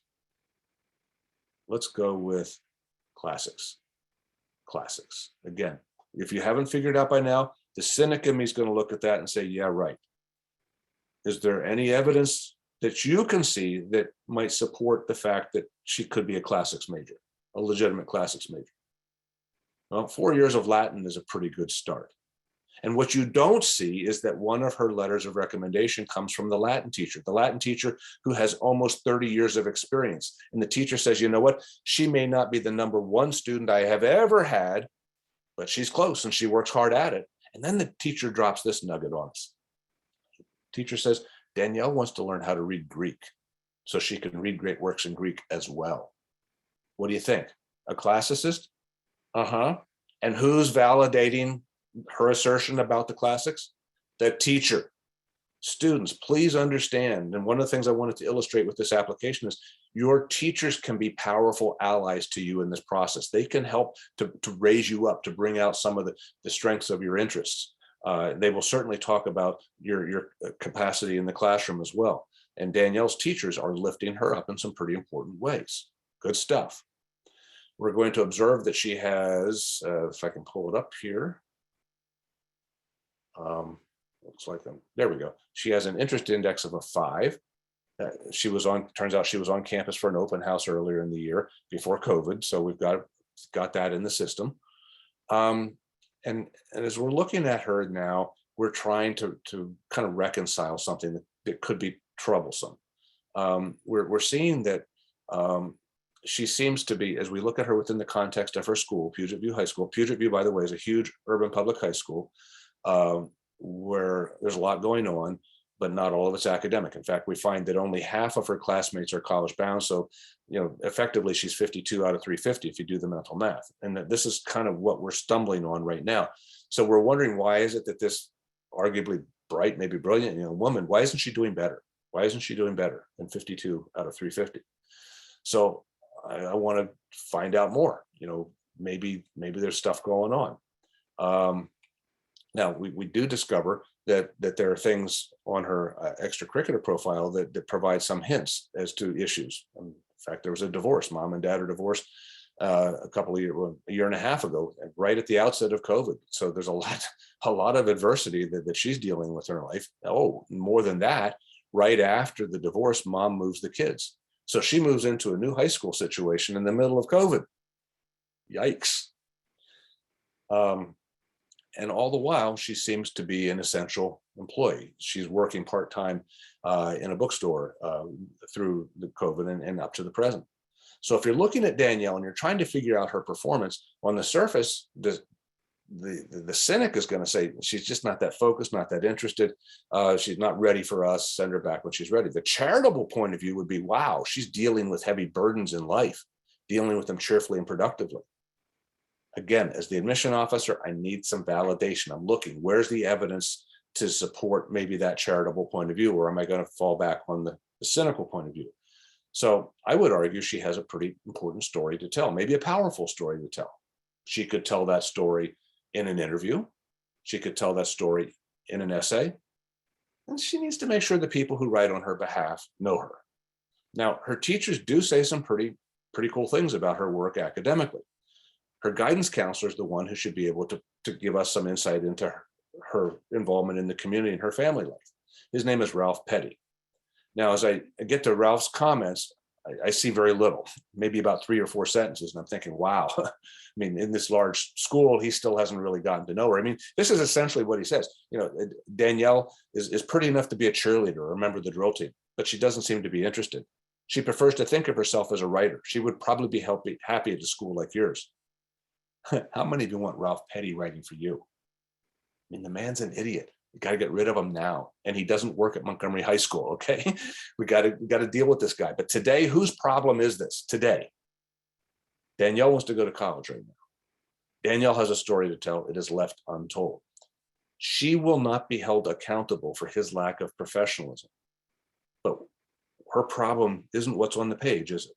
Let's go with classics. Classics. Again, if you haven't figured out by now, the cynic in me is going to look at that and say, yeah, right. Is there any evidence that you can see that might support the fact that she could be a classics major, a legitimate classics major? Well, 4 years of Latin is a pretty good start. And what you don't see is that one of her letters of recommendation comes from the Latin teacher who has almost 30 years of experience. And the teacher says, you know what, she may not be the #1 student I have ever had, but she's close and she works hard at it. And then the teacher drops this nugget on us. The teacher says, Danielle wants to learn how to read Greek so she can read great works in Greek as well. What do you think? A classicist? Uh-huh. And who's validating her assertion about the classics? The teacher. Students, please understand, and one of the things I wanted to illustrate with this application is your teachers can be powerful allies to you in this process. They can help to raise you up, to bring out some of the strengths of your interests. They will certainly talk about your capacity in the classroom as well. And Danielle's teachers are lifting her up in some pretty important ways. Good stuff. We're going to observe that she has, if I can pull it up here. Looks like there we go. She has an interest index of a 5. Turns out she was on campus for an open house earlier in the year before COVID. So we've got that in the system. And as we're looking at her now, we're trying to kind of reconcile something that could be troublesome. We're seeing that she seems to be, as we look at her within the context of her school, Puget View High School. Puget View, by the way, is a huge urban public high school where there's a lot going on, but not all of it's academic. In fact, we find that only half of her classmates are college bound. So, effectively, she's 52 out of 350 if you do the mental math. And that this is kind of what we're stumbling on right now. So we're wondering, why is it that this arguably bright, maybe brilliant, woman, why isn't she doing better? Why isn't she doing better than 52 out of 350? So I want to find out more. Maybe there's stuff going on. Now we do discover that there are things on her extracurricular profile that provide some hints as to issues. In fact, there was a divorce. Mom and dad are divorced a year and a half ago, right at the outset of COVID. So there's a lot of adversity that she's dealing with in her life. Oh, more than that, right after the divorce, mom moves the kids. So she moves into a new high school situation in the middle of COVID. Yikes. And all the while, she seems to be an essential employee. She's working part-time in a bookstore through the COVID and up to the present. So if you're looking at Danielle and you're trying to figure out her performance, on the surface, the cynic is going to say, she's just not that focused, not that interested. She's not ready for us. Send her back when she's ready. The charitable point of view would be, wow, she's dealing with heavy burdens in life, dealing with them cheerfully and productively. Again, as the admission officer, I need some validation. I'm looking, where's the evidence to support maybe that charitable point of view, or am I going to fall back on the cynical point of view? So I would argue she has a pretty important story to tell, maybe a powerful story to tell. She could tell that story in an interview. She could tell that story in an essay. And she needs to make sure the people who write on her behalf know her. Now, her teachers do say some pretty cool things about her work academically. Her guidance counselor is the one who should be able to give us some insight into her involvement in the community and her family life. His name is Ralph Petty. Now, as I get to Ralph's comments, I see very little, maybe about 3 or 4 sentences. And I'm thinking, wow, I mean, in this large school, he still hasn't really gotten to know her. I mean, this is essentially what he says. Danielle is pretty enough to be a cheerleader or a member of the drill team, but she doesn't seem to be interested. She prefers to think of herself as a writer. She would probably be happy at a school like yours. How many of you want Ralph Petty writing for you? I mean, the man's an idiot. We got to get rid of him now. And he doesn't work at Montgomery High School, okay? We got to deal with this guy. But today, whose problem is this? Today, Danielle wants to go to college right now. Danielle has a story to tell. It is left untold. She will not be held accountable for his lack of professionalism. But her problem isn't what's on the page, is it?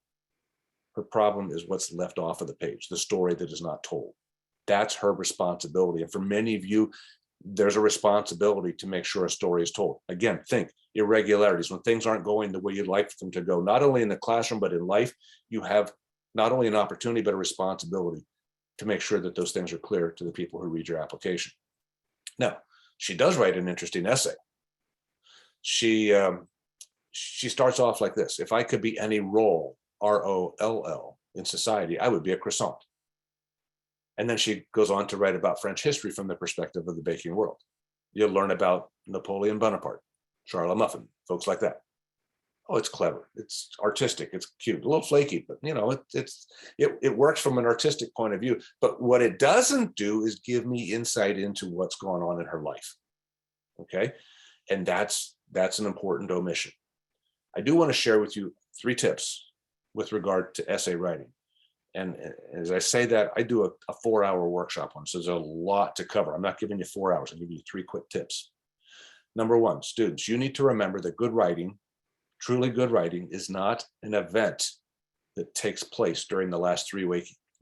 Her problem is what's left off of the page, the story that is not told. That's her responsibility. And for many of you, there's a responsibility to make sure a story is told. Again, think irregularities, when things aren't going the way you'd like them to go, not only in the classroom, but in life, you have not only an opportunity, but a responsibility to make sure that those things are clear to the people who read your application. Now, she does write an interesting essay. She starts off like this: if I could be any role, ROLL, in society, I would be a croissant. And then she goes on to write about French history from the perspective of the baking world. You'll learn about Napoleon Bonaparte, Charles Muffin, folks like that. Oh, it's clever. It's artistic. It's cute. A little flaky, but you know, it works from an artistic point of view. But what it doesn't do is give me insight into what's going on in her life. Okay, and that's an important omission. I do want to share with you 3 tips with regard to essay writing. And as I say that, I do a 4-hour workshop on, so there's a lot to cover. I'm not giving you 4 hours. I'm giving you 3 quick tips. Number 1, students, you need to remember that good writing, truly good writing, is not an event that takes place during the last 3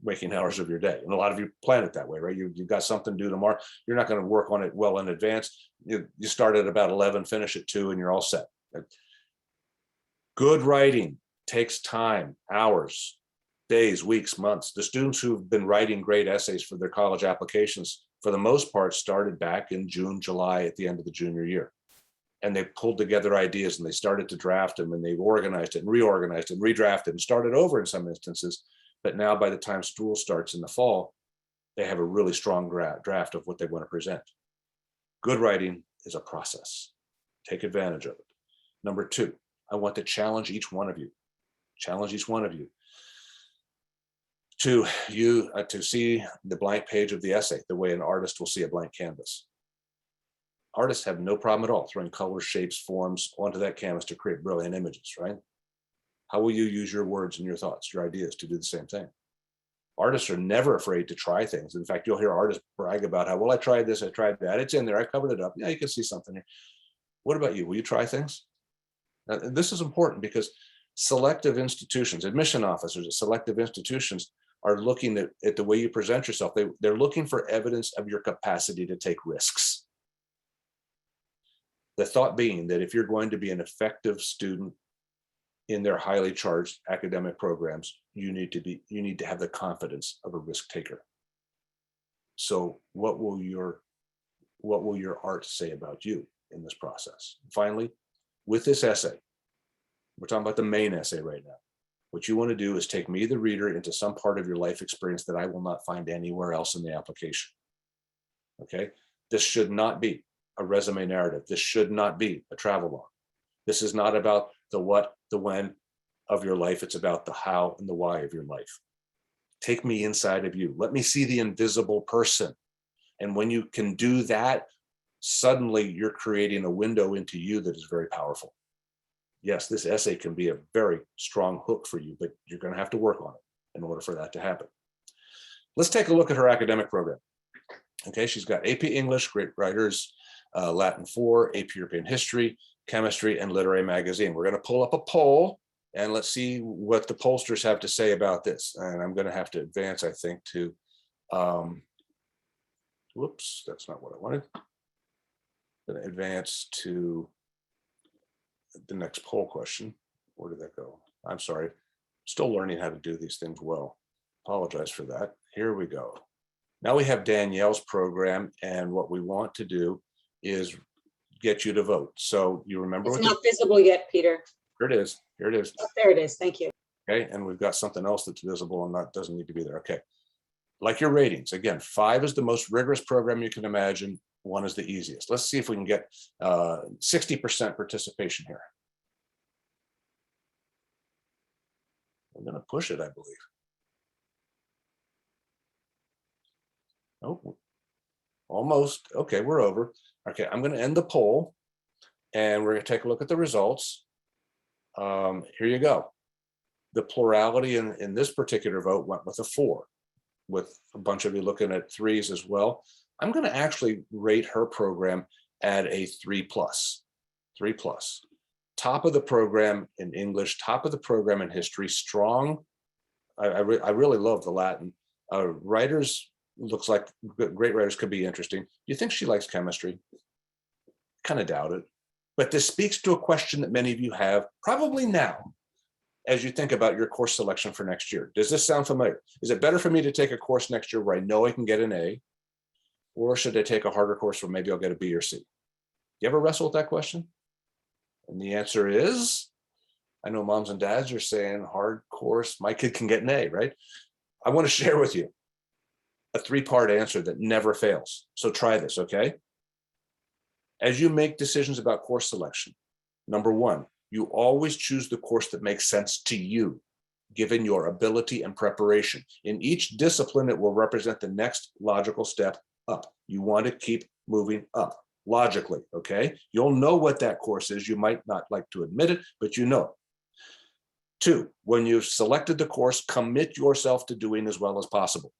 waking hours of your day. And a lot of you plan it that way, right? You've got something to do tomorrow. You're not going to work on it well in advance. You start at about 11, finish at 2, and you're all set. Good writing takes time, hours, days, weeks, months. The students who've been writing great essays for their college applications, for the most part, started back in June, July, at the end of the junior year. And they pulled together ideas and they started to draft them, and they've organized it and reorganized and redrafted and started over in some instances. But now by the time school starts in the fall, they have a really strong draft of what they want to present. Good writing is a process. Take advantage of it. Number 2, I want to challenge each one of you. Challenge each one of you to see the blank page of the essay the way an artist will see a blank canvas. Artists have no problem at all throwing colors, shapes, forms onto that canvas to create brilliant images, right? How will you use your words and your thoughts, your ideas to do the same thing? Artists are never afraid to try things. In fact, you'll hear artists brag about how, well, I tried this, I tried that. It's in there, I covered it up. Yeah, you can see something here. What about you? Will you try things? Now, this is important because selective institutions, admission officers at selective institutions are looking at the way you present yourself. They're looking for evidence of your capacity to take risks. The thought being that if you're going to be an effective student in their highly charged academic programs, you need to have the confidence of a risk taker. So what will your art say about you in this process? Finally, with this essay, we're talking about the main essay right now. What you want to do is take me, the reader, into some part of your life experience that I will not find anywhere else in the application. Okay? This should not be a resume narrative. This should not be a travelogue. This is not about the what, the when of your life. It's about the how and the why of your life. Take me inside of you. Let me see the invisible person. And when you can do that, suddenly you're creating a window into you that is very powerful. Yes, this essay can be a very strong hook for you, but you're going to have to work on it in order for that to happen. Let's take a look at her academic program. Okay, she's got AP English, Great Writers, Latin 4, AP European History, Chemistry, and Literary Magazine. We're going to pull up a poll and let's see what the pollsters have to say about this. And I'm going to have to advance, I think, to, whoops, that's not what I wanted. I'm going to advance to the next poll question. Where did that go? I'm sorry. Still learning how to do these things well. Apologize for that. Here we go. Now we have Danielle's program, and what we want to do is get you to vote. So you remember it's not visible yet, Peter. Here it is. Here it is. Oh, there it is. Thank you. Okay, and we've got something else that's visible and that doesn't need to be there. Okay. Like your ratings, again, 5 is the most rigorous program you can imagine. 1 is the easiest. Let's see if we can get 60% participation here. I'm going to push it, I believe. Oh, almost. Okay, we're over. Okay, I'm going to end the poll and we're going to take a look at the results. Here you go. The plurality in this particular vote went with a 4, with a bunch of you looking at 3s as well. I'm going to actually rate her program at a 3+. 3+. Top of the program in English, top of the program in history, strong. I really love the Latin. Writers, looks like great writers could be interesting. Do you think she likes chemistry? Kind of doubt it. But this speaks to a question that many of you have probably now as you think about your course selection for next year. Does this sound familiar? Is it better for me to take a course next year where I know I can get an A? Or should I take a harder course where maybe I'll get a B or C? You ever wrestle with that question? And the answer is, I know moms and dads are saying hard course, my kid can get an A, right? I want to share with you. a 3-part answer that never fails. So try this, okay? As you make decisions about course selection, number 1, you always choose the course that makes sense to you, given your ability and preparation. In each discipline, it will represent the next logical step up. You want to keep moving up logically, okay? You'll know what that course is. You might not like to admit it, but you know it. 2, when you've selected the course, commit yourself to doing as well as possible.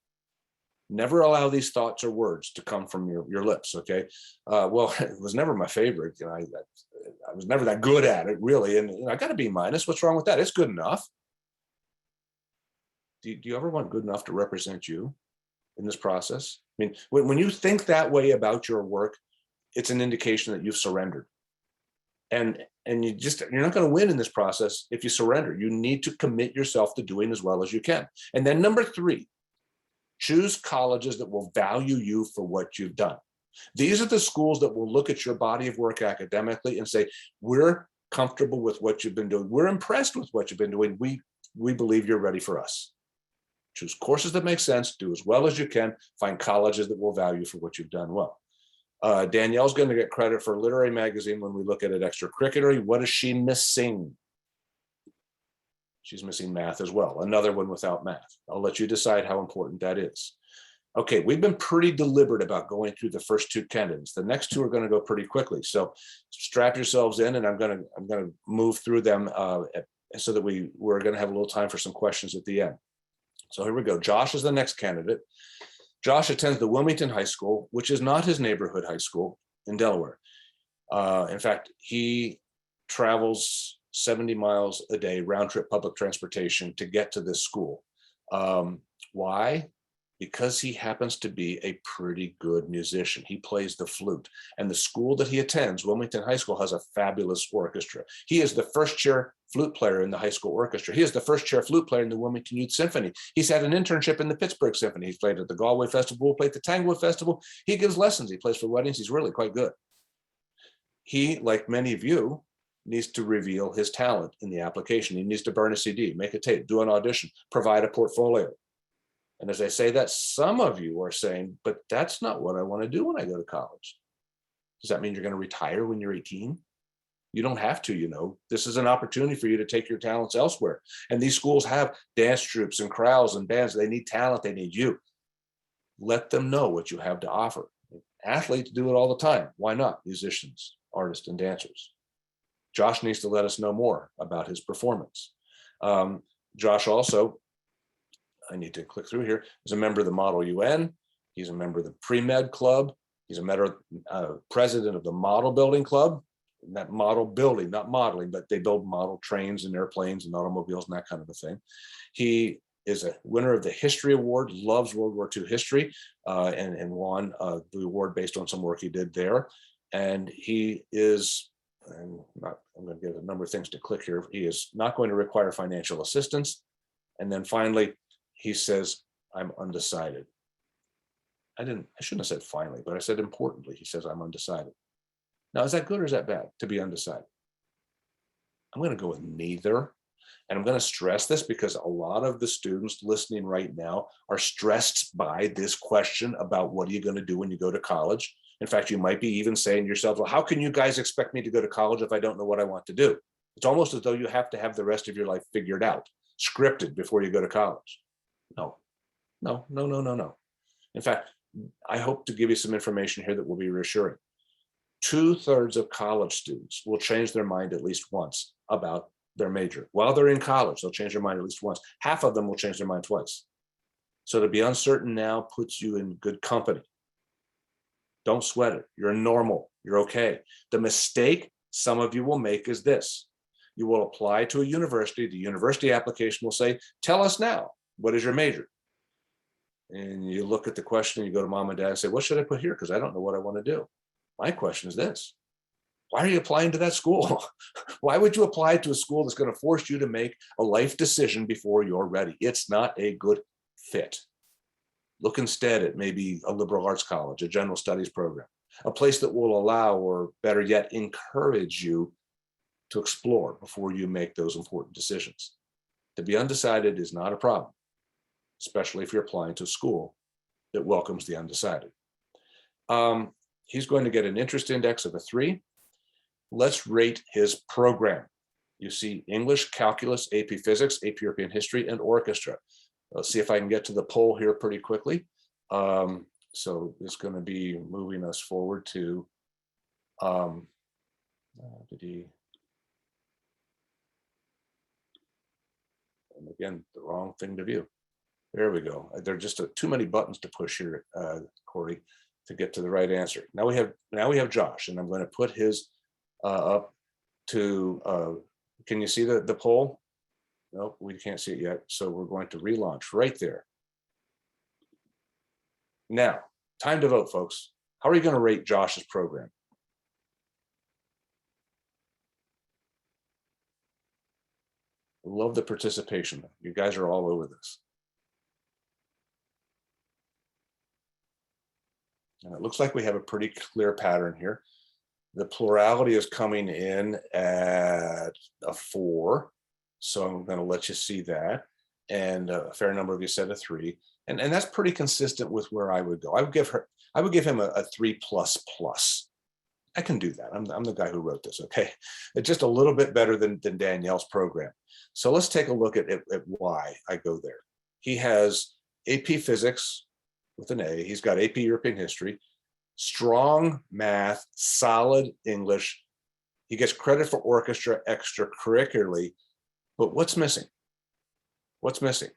Never allow these thoughts or words to come from your lips, okay? Well, it was never my favorite. You know, I was never that good at it, really. And you know, I got a B-. What's wrong with that? It's good enough. Do you ever want good enough to represent you in this process? I mean, when you think that way about your work, it's an indication that you've surrendered. And you're not going to win in this process if you surrender. You need to commit yourself to doing as well as you can. And then number 3, choose colleges that will value you for what you've done. These are the schools that will look at your body of work academically and say, we're comfortable with what you've been doing. We're impressed with what you've been doing. We believe you're ready for us. Choose courses that make sense, do as well as you can, find colleges that will value for what you've done well. Danielle's going to get credit for Literary Magazine when we look at it extracurricularly. What is she missing? She's missing math as well. Another one without math. I'll let you decide how important that is. Okay, we've been pretty deliberate about going through the first 2 candidates. The next 2 are going to go pretty quickly. So strap yourselves in, and I'm going to move through them so that we're going to have a little time for some questions at the end. So here we go. Josh is the next candidate. Josh attends the Wilmington High School, which is not his neighborhood high school in Delaware. In fact, he travels 70 miles a day, round trip public transportation, to get to this school. Why? Because he happens to be a pretty good musician. He plays the flute. And the school that he attends, Wilmington High School, has a fabulous orchestra. He is the first chair flute player in the high school orchestra. He is the first chair flute player in the Wilmington Youth Symphony. He's had an internship in the Pittsburgh Symphony. He's played at the Galway Festival, played at the Tanglewood Festival. He gives lessons. He plays for weddings. He's really quite good. He, like many of you, needs to reveal his talent in the application. He needs to burn a CD, make a tape, do an audition, provide a portfolio. And as I say that, some of you are saying, but that's not what I want to do when I go to college. Does that mean you're going to retire when you're 18? You don't have to, you know. This is an opportunity for you to take your talents elsewhere. And these schools have dance troupes and chorales and bands. They need talent. They need you. Let them know what you have to offer. Athletes do it all the time. Why not? Musicians, artists, and dancers. Josh needs to let us know more about his performance. Josh also, I need to click through here, is a member of the Model UN. He's a member of the Pre-Med Club. He's a member, president of the Model Building Club. That model building, not modeling, but they build model trains and airplanes and automobiles and that kind of a thing. He is a winner of the History Award, loves World War II history, and won the award based on some work he did there. And he is, I'm going to get a number of things to click here. He is not going to require financial assistance. And then finally, he says, I'm undecided. I shouldn't have said finally, but I said importantly, he says, I'm undecided. Now, is that good or is that bad to be undecided? I'm going to go with neither. And I'm going to stress this because a lot of the students listening right now are stressed by this question about what are you going to do when you go to college. In fact, you might be even saying to yourself, well, how can you guys expect me to go to college if I don't know what I want to do? It's almost as though you have to have the rest of your life figured out, scripted before you go to college. No. In fact, I hope to give you some information here that will be reassuring. 2/3 of college students will change their mind at least once about their major. While they're in college, they'll change their mind at least once. Half of them will change their mind twice. So to be uncertain now puts you in good company. Don't sweat it. You're normal. You're okay. The mistake some of you will make is this. You will apply to a university. The university application will say, tell us now, what is your major? And you look at the question, you go to mom and dad and say, what should I put here? Because I don't know what I want to do. My question is this. Why are you applying to that school? Why would you apply to a school that's going to force you to make a life decision before you're ready? It's not a good fit. Look instead at maybe a liberal arts college, a general studies program, a place that will allow, or better yet, encourage you to explore before you make those important decisions. To be undecided is not a problem, especially if you're applying to a school that welcomes the undecided. He's going to get an interest index of a 3. Let's rate his program. You see English, Calculus, AP Physics, AP European History, and Orchestra. Let's see if I can get to the poll here pretty quickly. So it's going to be moving us forward to, and again, the wrong thing to view. There we go. There are just too many buttons to push here, Corey, to get to the right answer. Now we have Josh, and I'm going to put his up to, can you see the poll? Nope, we can't see it yet. So we're going to relaunch right there. Now, time to vote, folks. How are you going to rate Josh's program? Love the participation. You guys are all over this. And it looks like we have a pretty clear pattern here. The plurality is coming in at a 4. So I'm going to let you see that. And a fair number of you said a 3. And that's pretty consistent with where I would go. I would give him a 3++. I can do that. I'm the guy who wrote this, okay? It's just a little bit better than Danielle's program. So let's take a look at why I go there. He has AP Physics with an A. He's got AP European History, strong math, solid English. He gets credit for orchestra extracurricularly, but what's missing? What's missing?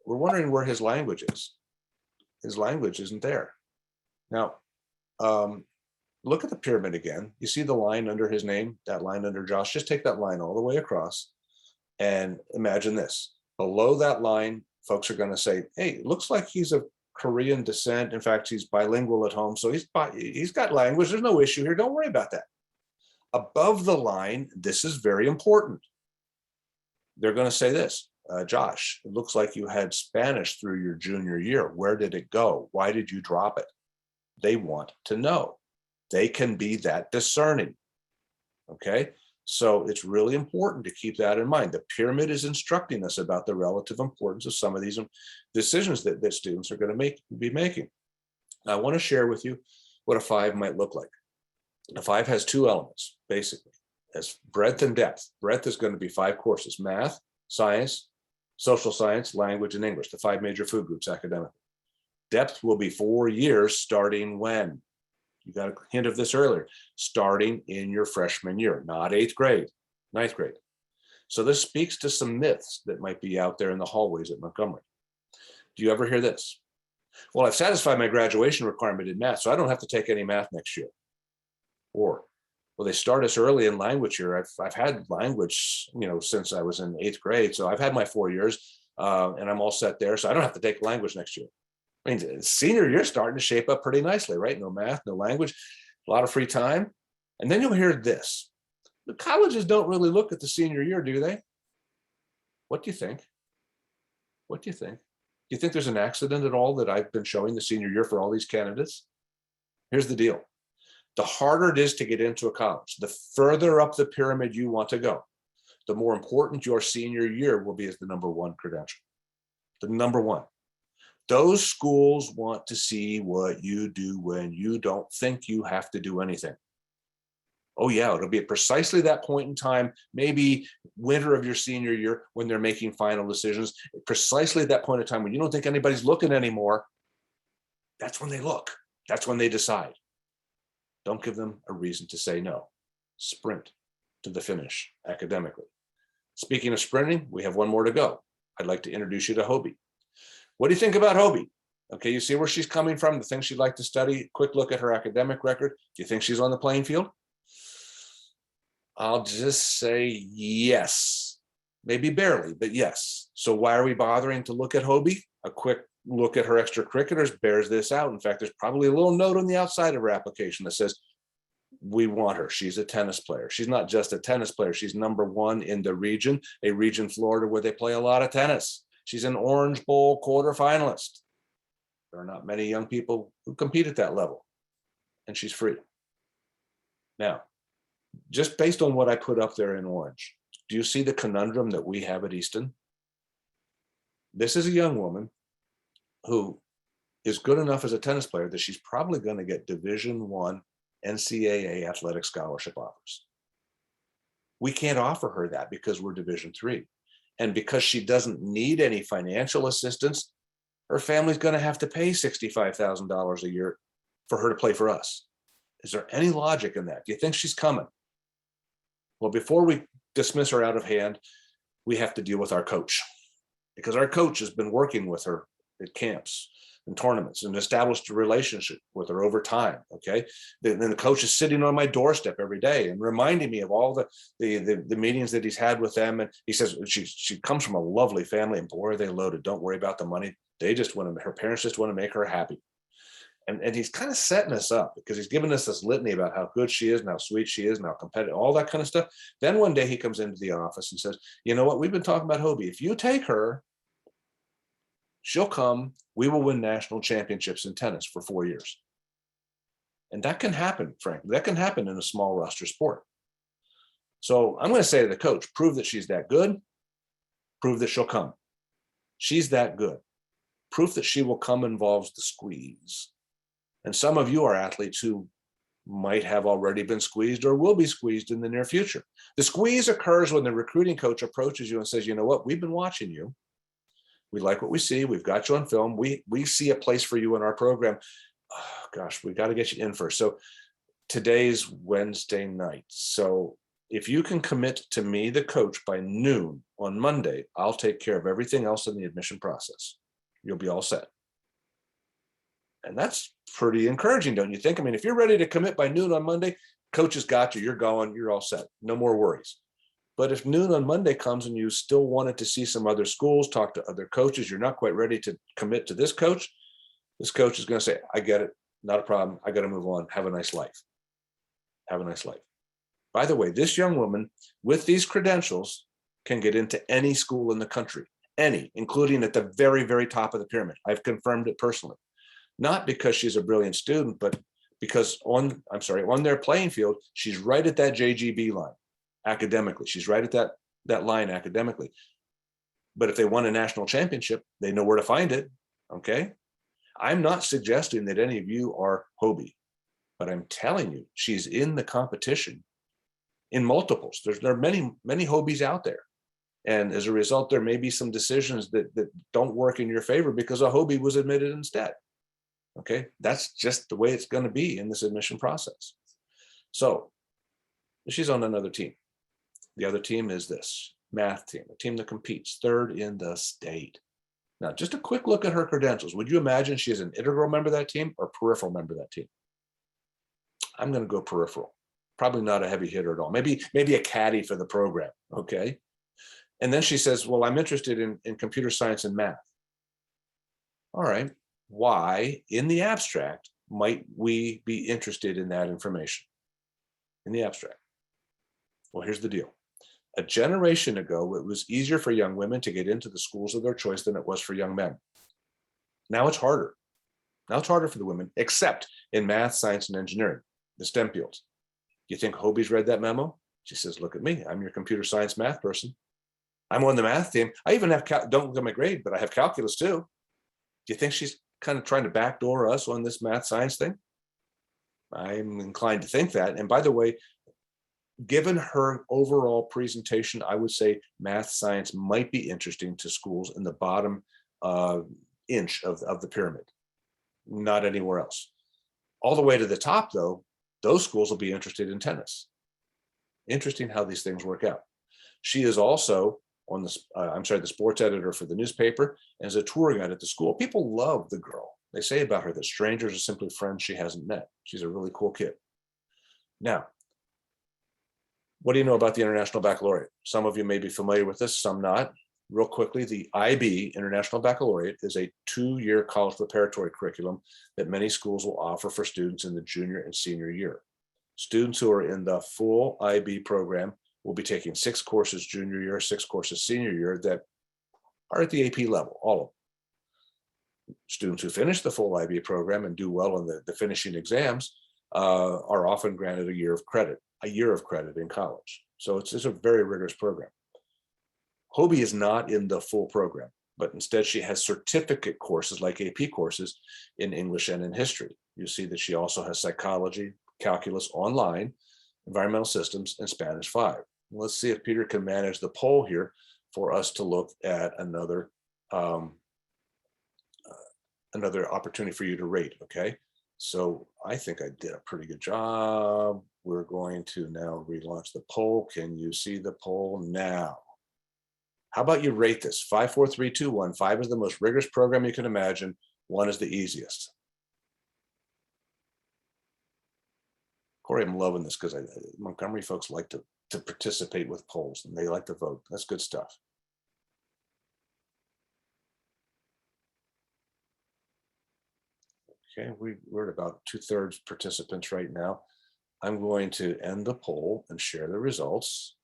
We're wondering where his language is. His language isn't there. Now, look at the pyramid again. You see the line under his name, that line under Josh? Just take that line all the way across and imagine this. Below that line, folks are going to say, hey, it looks like he's of Korean descent. In fact, he's bilingual at home. So he's got language. There's no issue here. Don't worry about that. Above the line, this is very important. They're going to say this, Josh, it looks like you had Spanish through your junior year. Where did it go? Why did you drop it? They want to know. They can be that discerning. Okay, so it's really important to keep that in mind. The pyramid is instructing us about the relative importance of some of these decisions that students are going to be making. Now, I want to share with you what a 5 might look like. A 5 has 2 elements, basically. As breadth and depth. Breadth is going to be 5 courses: math, science, social science, language, and English, the 5 major food groups academically. Depth will be 4 years starting when? You got a hint of this earlier, starting in your freshman year, not 8th grade, 9th grade. So this speaks to some myths that might be out there in the hallways at Montgomery. Do you ever hear this? Well, I've satisfied my graduation requirement in math, so I don't have to take any math next year. Or, well, they start us early in language here. I've had language, since I was in 8th grade. So I've had my 4 years and I'm all set there. So I don't have to take language next year. I mean, senior year starting to shape up pretty nicely, right? No math, no language, a lot of free time. And then you'll hear this. The colleges don't really look at the senior year, do they? What do you think? What do you think? Do you think there's an accident at all that I've been showing the senior year for all these candidates? Here's the deal. The harder it is to get into a college, the further up the pyramid you want to go, the more important your senior year will be as the #1 credential. The #1. Those schools want to see what you do when you don't think you have to do anything. Oh yeah, it'll be at precisely that point in time, maybe winter of your senior year when they're making final decisions, precisely at that point in time when you don't think anybody's looking anymore, that's when they look, that's when they decide. Don't give them a reason to say no. Sprint to the finish academically. Speaking of sprinting, we have one more to go. I'd like to introduce you to Hobie. What do you think about Hobie? Okay, you see where she's coming from, the things she'd like to study. Quick look at her academic record. Do you think she's on the playing field? I'll just say yes. Maybe barely, but yes. So why are we bothering to look at Hobie? A quick look at her extracurriculars bears this out. In fact, there's probably a little note on the outside of her application that says, we want her. She's a tennis player. She's not just a tennis player. She's #1 in the region, a region, Florida, where they play a lot of tennis. She's an Orange Bowl quarterfinalist. There are not many young people who compete at that level, and she's free. Now, just based on what I put up there in orange, do you see the conundrum that we have at Easton? This is a young woman who is good enough as a tennis player that she's probably going to get Division I NCAA athletic scholarship offers. We can't offer her that because we're Division III. And because she doesn't need any financial assistance, her family's going to have to pay $65,000 a year for her to play for us. Is there any logic in that? Do you think she's coming? Well, before we dismiss her out of hand, we have to deal with our coach, because our coach has been working with her at camps and tournaments and established a relationship with her over time. Okay. Then the coach is sitting on my doorstep every day and reminding me of all the meetings that he's had with them. And he says she comes from a lovely family, and boy, are they loaded. Don't worry about the money. They just want to, her parents just want to make her happy. And he's kind of setting us up because he's giving us this litany about how good she is and how sweet she is and how competitive, all that kind of stuff. Then one day he comes into the office and says, you know what, we've been talking about Hobie. If you take her, she'll come, we will win national championships in tennis for 4 years. And that can happen, frankly. That can happen in a small roster sport. So I'm going to say to the coach, prove that she's that good, prove that she'll come. She's that good. Proof that she will come involves the squeeze. And some of you are athletes who might have already been squeezed or will be squeezed in the near future. The squeeze occurs when the recruiting coach approaches you and says, you know what, we've been watching you. We like what we see. We've got you on film. We see a place for you in our program. Oh, gosh, we got to get you in first. So today's Wednesday night. So if you can commit to me, the coach, by noon on Monday, I'll take care of everything else in the admission process. You'll be all set. And that's pretty encouraging, don't you think? I mean, if you're ready to commit by noon on Monday, coach has got you, you're going, you're all set. No more worries. But if noon on Monday comes and you still wanted to see some other schools, talk to other coaches, you're not quite ready to commit to this coach is going to say, I get it, not a problem. I got to move on. Have a nice life. Have a nice life. By the way, this young woman with these credentials can get into any school in the country, any, including at the very, very top of the pyramid. I've confirmed it personally. Not because she's a brilliant student, but because on their playing field, she's right at that JGB line academically. She's right at that line academically. But if they won a national championship, they know where to find it. Okay. I'm not suggesting that any of you are Hobie, but I'm telling you, she's in the competition in multiples. There are many, many Hobies out there. And as a result, there may be some decisions that don't work in your favor because a Hobie was admitted instead. Okay, that's just the way it's going to be in this admission process. So she's on another team. The other team is this math team, a team that competes third in the state. Now, just a quick look at her credentials. Would you imagine she is an integral member of that team or peripheral member of that team? I'm going to go peripheral. Probably not a heavy hitter at all. Maybe a caddy for the program. Okay. And then she says, well, I'm interested in computer science and math. All right. Why, in the abstract, might we be interested in that information? In the abstract. Well, here's the deal. A generation ago, it was easier for young women to get into the schools of their choice than it was for young men. Now it's harder. Now it's harder for the women, except in math, science, and engineering, the STEM fields. Do you think Hobie's read that memo? She says, look at me. I'm your computer science math person. I'm on the math team. I even have, don't look at my grade, but I have calculus too. Do you think she's kind of trying to backdoor us on this math science thing? I'm inclined to think that. And by the way, given her overall presentation, I would say math science might be interesting to schools in the bottom inch of the pyramid, not anywhere else. All the way to the top, though, those schools will be interested in tennis. Interesting how these things work out. She is also on the sports editor for the newspaper and is a tour guide at the school. People love the girl. They say about her that strangers are simply friends she hasn't met. She's a really cool kid. Now, what do you know about the International Baccalaureate? Some of you may be familiar with this, some not. Real quickly, the IB, International Baccalaureate, is a 2-year college preparatory curriculum that many schools will offer for students in the junior and senior year. Students who are in the full IB program will be taking 6 courses junior year, 6 courses senior year that are at the AP level, all of them. Students who finish the full IB program and do well on the finishing exams are often granted a year of credit in college. So it's a very rigorous program. Hobie is not in the full program. but instead she has certificate courses like AP courses in English and in history. You see that she also has psychology, calculus online, environmental systems, and Spanish 5. Let's see if Peter can manage the poll here for us to look at another opportunity for you to rate, okay? So I think I did a pretty good job. We're going to now relaunch the poll. Can you see the poll now? How about you rate this? 5, 4, 3, 2, 1. 5 is the most rigorous program you can imagine. 1 is the easiest. Corey, I'm loving this because Montgomery folks like to participate with polls and they like to vote. That's good stuff. Okay, we're at about 2/3 participants right now. I'm going to end the poll and share the results.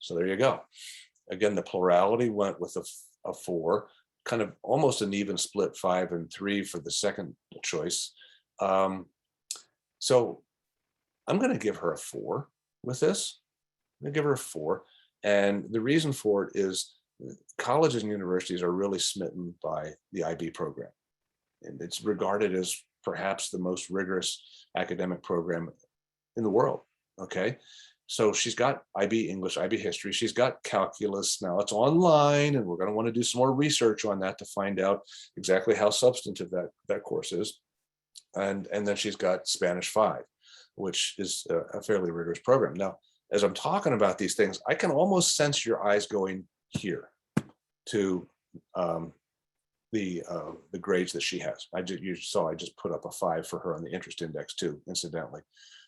So there you go. Again, the plurality went with a 4, kind of almost an even split, 5 and 3 for the second choice. So I'm going to give her a 4 with this. I'm going to give her a 4. And the reason for it is colleges and universities are really smitten by the IB program. And it's regarded as perhaps the most rigorous academic program in the world, okay? So she's got IB English, IB history, she's got calculus. Now it's online and we're gonna wanna do some more research on that to find out exactly how substantive that course is. And then she's got Spanish 5, which is a fairly rigorous program. Now, as I'm talking about these things, I can almost sense your eyes going here to the grades that she has. You saw I just put up a 5 for her on the interest index too, incidentally.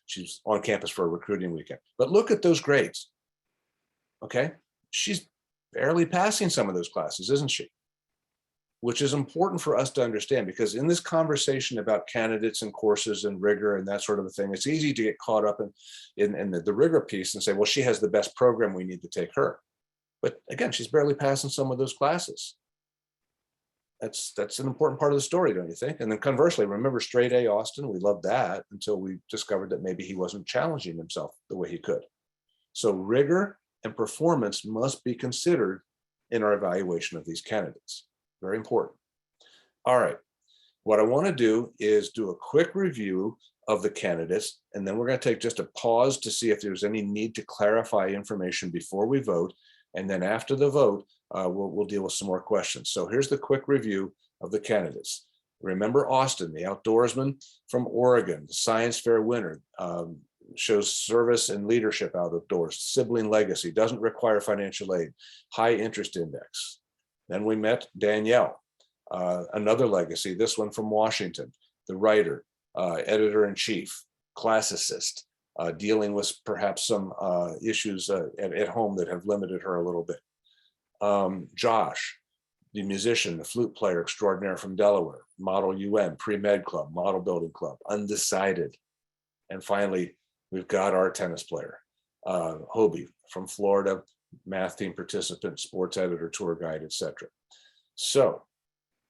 She's on campus for a recruiting weekend. But look at those grades, okay? She's barely passing some of those classes, isn't she? Which is important for us to understand, because in this conversation about candidates and courses and rigor and that sort of a thing, it's easy to get caught up in the rigor piece and say, well, she has the best program, we need to take her. But again, she's barely passing some of those classes. That's an important part of the story, don't you think? And then conversely, remember straight A Austin, we loved that until we discovered that maybe he wasn't challenging himself the way he could. So rigor and performance must be considered in our evaluation of these candidates. Very important. All right, what I want to do is do a quick review of the candidates, and then we're going to take just a pause to see if there's any need to clarify information before we vote. And then after the vote, we'll deal with some more questions. So here's the quick review of the candidates. Remember Austin, the outdoorsman from Oregon, the science fair winner, shows service and leadership outdoors, sibling legacy, doesn't require financial aid, high interest index. Then we met Danielle, another legacy, this one from Washington, the writer, editor-in-chief, classicist, dealing with perhaps some issues at home that have limited her a little bit. Josh, the musician, the flute player extraordinaire from Delaware, Model UN, Pre-Med Club, Model Building Club, undecided. And finally, we've got our tennis player, Hobie from Florida, math team participant, sports editor, tour guide, etc. So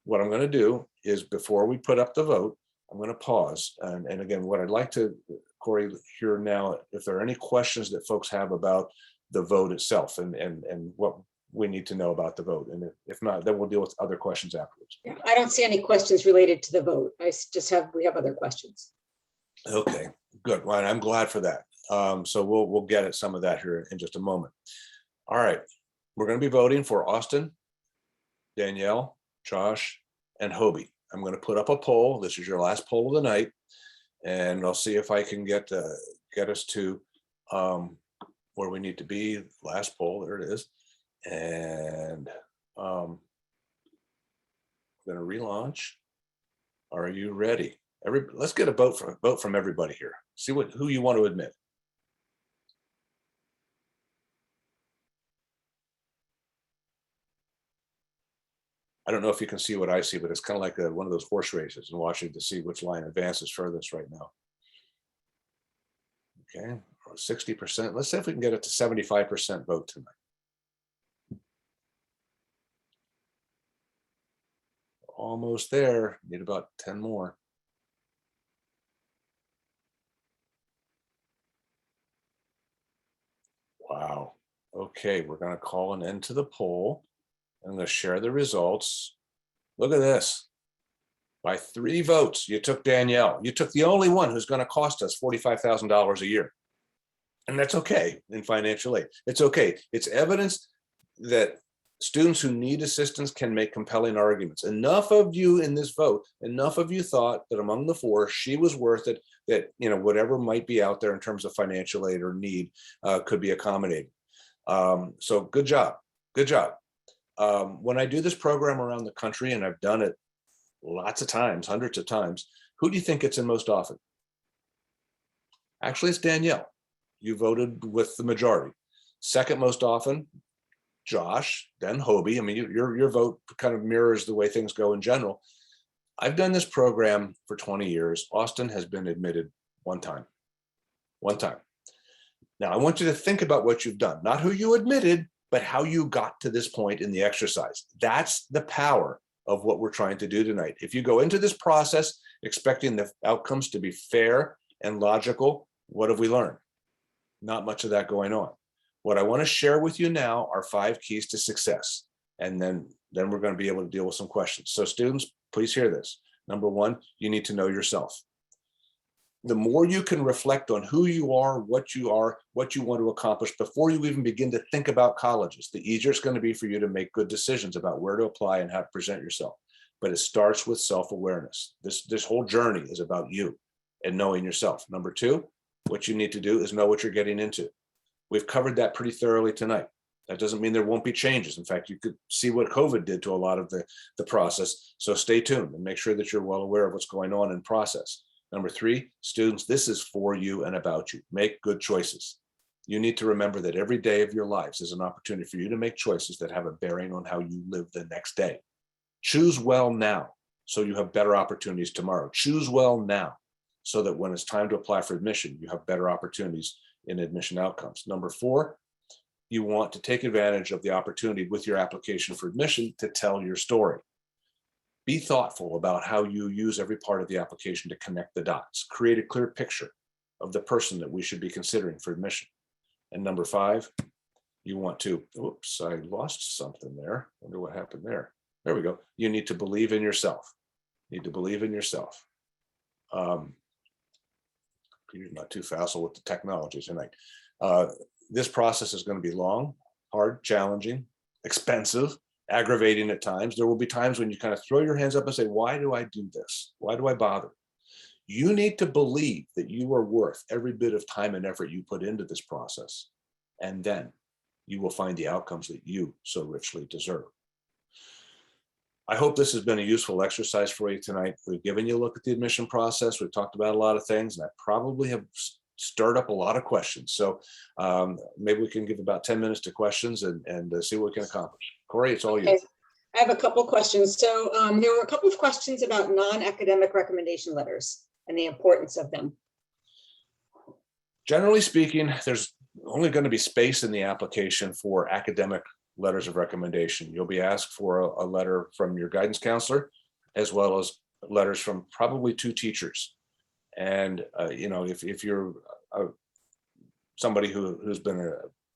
what I'm going to do is, before we put up the vote, I'm going to pause. And again, what I'd like to, Corey, hear now, if there are any questions that folks have about the vote itself and what we need to know about the vote. And if not, then we'll deal with other questions afterwards. Yeah, I don't see any questions related to the vote. We have other questions. Okay, good. Well, I'm glad for that. So we'll get at some of that here in just a moment. All right, we're going to be voting for Austin, Danielle, Josh, and Hobie. I'm going to put up a poll. This is your last poll of the night, and I'll see if I can get us to where we need to be. Last poll, there it is. And I'm going to relaunch. Are you ready? Let's get a vote from everybody here. See who you want to admit. I don't know if you can see what I see, but it's kind of like one of those horse races and watching to see which line advances furthest right now. Okay, 60%. Let's see if we can get it to 75% vote tonight. Almost there. Need about 10 more. Wow. Okay, we're going to call an end to the poll. I'm going to share the results. Look at this. By 3 votes, you took Danielle. You took the only one who's going to cost us $45,000 a year. And that's okay in financial aid. It's okay. It's evidence that students who need assistance can make compelling arguments. Enough of you in this vote, enough of you thought that among the 4, she was worth it, that, you know, whatever might be out there in terms of financial aid or need could be accommodated. So good job. Good job. When I do this program around the country, and I've done it lots of times, hundreds of times, who do you think gets in most often? Actually, it's Danielle. You voted with the majority. Second most often, Josh, then Hobie. I mean, your vote kind of mirrors the way things go in general. I've done this program for 20 years. Austin has been admitted one time. One time. Now, I want you to think about what you've done, not who you admitted, but how you got to this point in the exercise. That's the power of what we're trying to do tonight. If you go into this process expecting the outcomes to be fair and logical, what have we learned? Not much of that going on. What I want to share with you now are 5 keys to success. And then we're going to be able to deal with some questions. So students, please hear this. Number 1, you need to know yourself. The more you can reflect on who you are, what you want to accomplish before you even begin to think about colleges, the easier it's going to be for you to make good decisions about where to apply and how to present yourself. But it starts with self-awareness. This whole journey is about you and knowing yourself. Number 2, what you need to do is know what you're getting into. We've covered that pretty thoroughly tonight. That doesn't mean there won't be changes. In fact, you could see what COVID did to a lot of the process. So stay tuned and make sure that you're well aware of what's going on in process. Number 3, students, this is for you and about you. Make good choices. You need to remember that every day of your lives is an opportunity for you to make choices that have a bearing on how you live the next day. Choose well now so you have better opportunities tomorrow. Choose well now so that when it's time to apply for admission, you have better opportunities in admission outcomes. Number 4, you want to take advantage of the opportunity with your application for admission to tell your story. Be thoughtful about how you use every part of the application to connect the dots. Create a clear picture of the person that we should be considering for admission. And number 5, you want to, oops, I lost something there. Wonder what happened there. There we go. You need to believe in yourself. You need to believe in yourself. Peter's not too facile with the technology tonight. This process is going to be long, hard, challenging, expensive, aggravating at times. There will be times when you kind of throw your hands up and say, why do I do this? Why do I bother? You need to believe that you are worth every bit of time and effort you put into this process. And then you will find the outcomes that you so richly deserve. I hope this has been a useful exercise for you tonight. We've given you a look at the admission process. We've talked about a lot of things, and I probably have stirred up a lot of questions. So maybe we can give about 10 minutes to questions and see what we can accomplish. Corey, it's all you. Okay. I have a couple questions. So there were a couple of questions about non-academic recommendation letters and the importance of them. Generally speaking, there's only going to be space in the application for academic letters of recommendation. You'll be asked for a letter from your guidance counselor, as well as letters from probably 2 teachers. And you know, if you're somebody who's been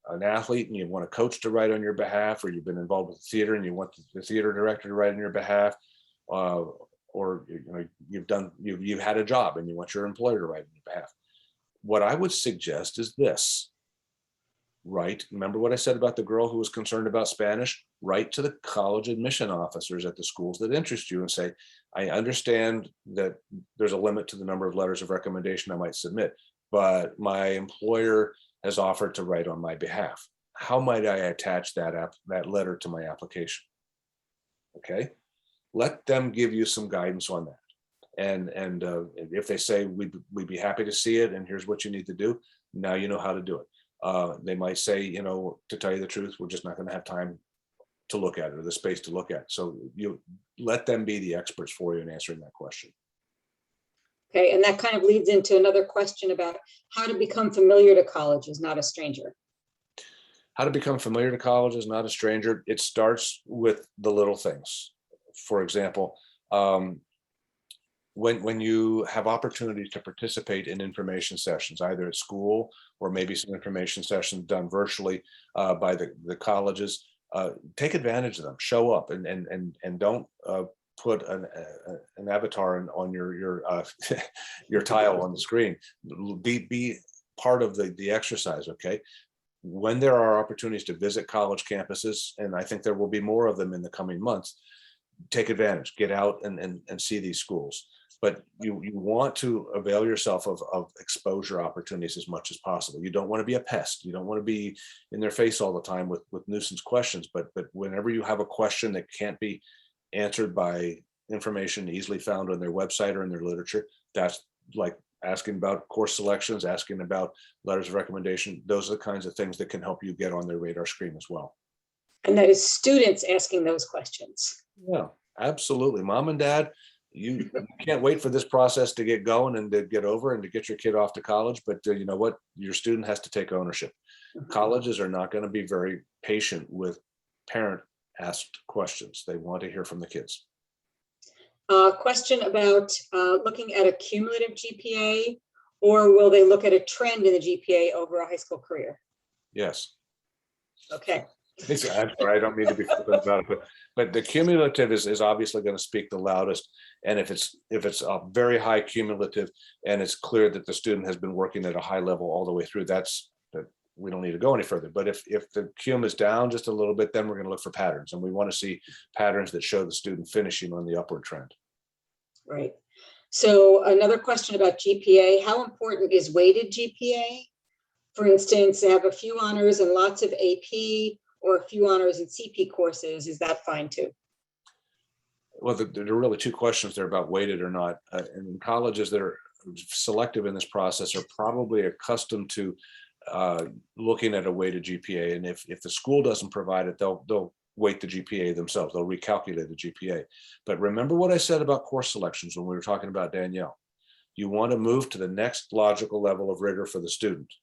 an athlete and you want a coach to write on your behalf, or you've been involved with theater and you want the theater director to write on your behalf, or you know, you've had a job and you want your employer to write on your behalf. What I would suggest is this. Write, remember what I said about the girl who was concerned about Spanish? Write to the college admission officers at the schools that interest you and say, I understand that there's a limit to the number of letters of recommendation I might submit, but my employer has offered to write on my behalf. How might I attach that letter to my application? Okay, let them give you some guidance on that. And if they say, we'd be happy to see it, and here's what you need to do, now you know how to do it. They might say, you know, to tell you the truth, we're just not going to have time to look at it or the space to look at. So you let them be the experts for you in answering that question. Okay, and that kind of leads into another question about how to become familiar to colleges, not a stranger. How to become familiar to colleges, not a stranger. It starts with the little things. For example, when you have opportunity to participate in information sessions, either at school or maybe some information sessions done virtually by the colleges, take advantage of them, show up, and don't put an avatar on your your tile on the screen. Be part of the exercise, okay? When there are opportunities to visit college campuses, and I think there will be more of them in the coming months, take advantage, get out and see these schools. But you want to avail yourself of exposure opportunities as much as possible. You don't want to be a pest. You don't want to be in their face all the time with nuisance questions. But whenever you have a question that can't be answered by information easily found on their website or in their literature, that's like asking about course selections, asking about letters of recommendation. Those are the kinds of things that can help you get on their radar screen as well. And that is students asking those questions. Yeah, absolutely. Mom and dad, you can't wait for this process to get going and to get over and to get your kid off to college. But you know what? Your student has to take ownership. Colleges are not going to be very patient with parent asked questions. They want to hear from the kids. Question about looking at a cumulative GPA, or will they look at a trend in the GPA over a high school career? Yes. Okay. I'm sorry, I don't mean to be flippant about it, but the cumulative is obviously going to speak the loudest. And if it's a very high cumulative and it's clear that the student has been working at a high level all the way through, that we don't need to go any further. But if the cum is down just a little bit, then we're going to look for patterns, and we want to see patterns that show the student finishing on the upward trend. Right. So another question about GPA, how important is weighted GPA? For instance, they have a few honors and lots of AP, or a few honors and CP courses. Is that fine too? Well, there are really two questions there about weighted or not. And colleges that are selective in this process are probably accustomed to looking at a weighted GPA. And if the school doesn't provide it, they'll weight the GPA themselves. They'll recalculate the GPA. But remember what I said about course selections when we were talking about Danielle. You want to move to the next logical level of rigor for the student.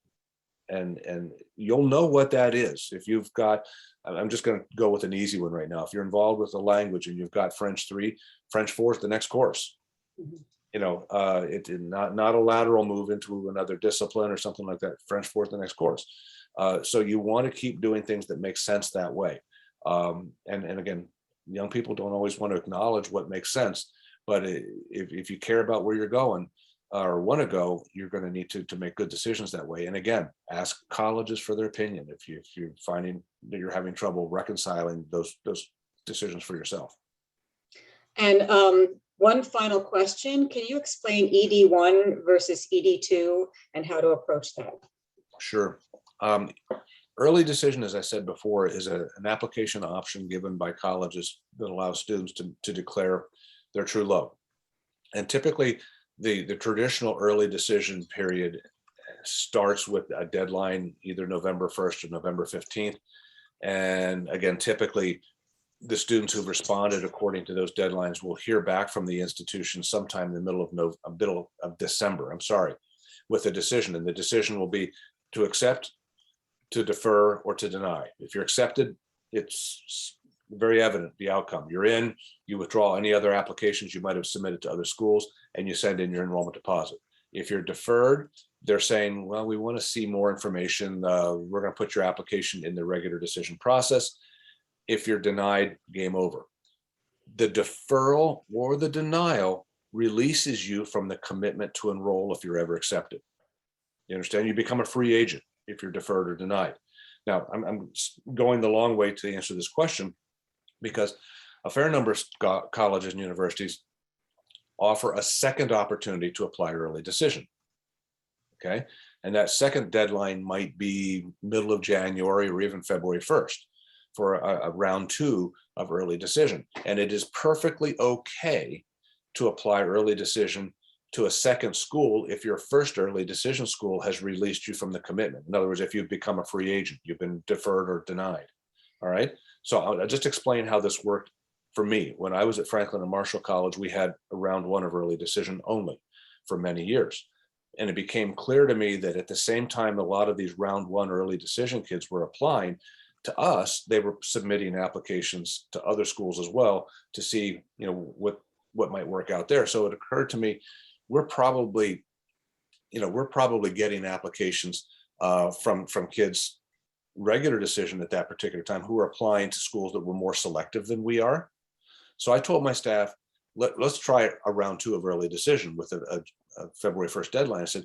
And you'll know what that is. If you've got, I'm just going to go with an easy one right now. If you're involved with the language and you've got French 3, French 4 is the next course. Mm-hmm. You know, it's not a lateral move into another discipline or something like that. French 4 is the next course. So you want to keep doing things that make sense that way. And again, young people don't always want to acknowledge what makes sense, but if you care about where you're going, or want to go, you're going to need to make good decisions that way. And again, ask colleges for their opinion if you're finding that you're having trouble reconciling those decisions for yourself. And one final question, can you explain ED1 versus ED2 and how to approach that? Sure. Early decision, as I said before, is an application option given by colleges that allows students to declare their true low. And typically, the traditional early decision period starts with a deadline, either November 1st or November 15th. And again, typically the students who've responded according to those deadlines will hear back from the institution sometime in the middle of December, with a decision. And the decision will be to accept, to defer, or to deny. If you're accepted, it's very evident the outcome. You're in, you withdraw any other applications you might have submitted to other schools, and you send in your enrollment deposit. If you're deferred, they're saying, well, we want to see more information. We're going to put your application in the regular decision process. If you're denied, game over. The deferral or the denial releases you from the commitment to enroll if you're ever accepted. You understand? You become a free agent if you're deferred or denied. Now, I'm going the long way to answer this question, because a fair number of colleges and universities offer a second opportunity to apply early decision. Okay, and that second deadline might be middle of January or even February 1st for a round 2 of early decision. And it is perfectly okay to apply early decision to a second school if your first early decision school has released you from the commitment. In other words, if you've become a free agent, you've been deferred or denied. All right. So I'll just explain how this worked for me. When I was at Franklin and Marshall College, we had a round 1 of early decision only for many years. And it became clear to me that at the same time a lot of these round 1 early decision kids were applying to us, they were submitting applications to other schools as well to see, you know, what might work out there. So it occurred to me, we're probably getting applications from kids regular decision at that particular time who were applying to schools that were more selective than we are. So I told my staff, let's try a round 2 of early decision with a February 1st deadline. I said,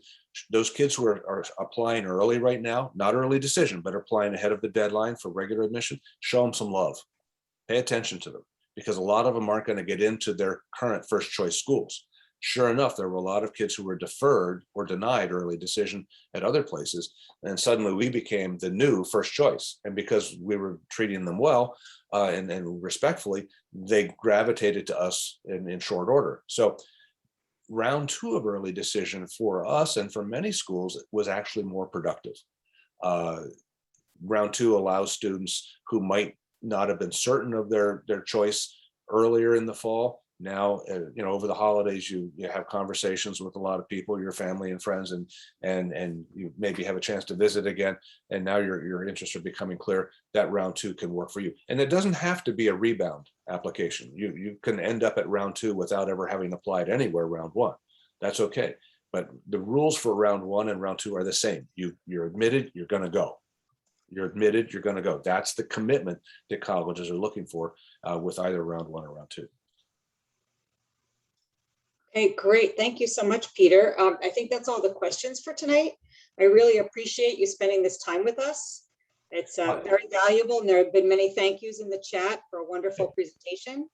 those kids who are applying early right now, not early decision, but are applying ahead of the deadline for regular admission, show them some love. Pay attention to them, because a lot of them aren't going to get into their current first choice schools. Sure enough, there were a lot of kids who were deferred or denied early decision at other places. And suddenly we became the new first choice. And because we were treating them well and respectfully, they gravitated to us in short order. So round 2 of early decision for us and for many schools was actually more productive. Round 2 allows students who might not have been certain of their choice earlier in the fall. Now, over the holidays, you have conversations with a lot of people, your family and friends, and you maybe have a chance to visit again. And now your interests are becoming clear. That round 2 can work for you. And it doesn't have to be a rebound application. You can end up at round 2 without ever having applied anywhere round 1. That's okay. But the rules for round 1 and round 2 are the same. You're admitted, you're going to go. You're admitted, you're going to go. That's the commitment that colleges are looking for with either round 1 or round 2. Okay, great. Thank you so much, Peter. I think that's all the questions for tonight. I really appreciate you spending this time with us. It's very valuable, and there have been many thank yous in the chat for a wonderful presentation.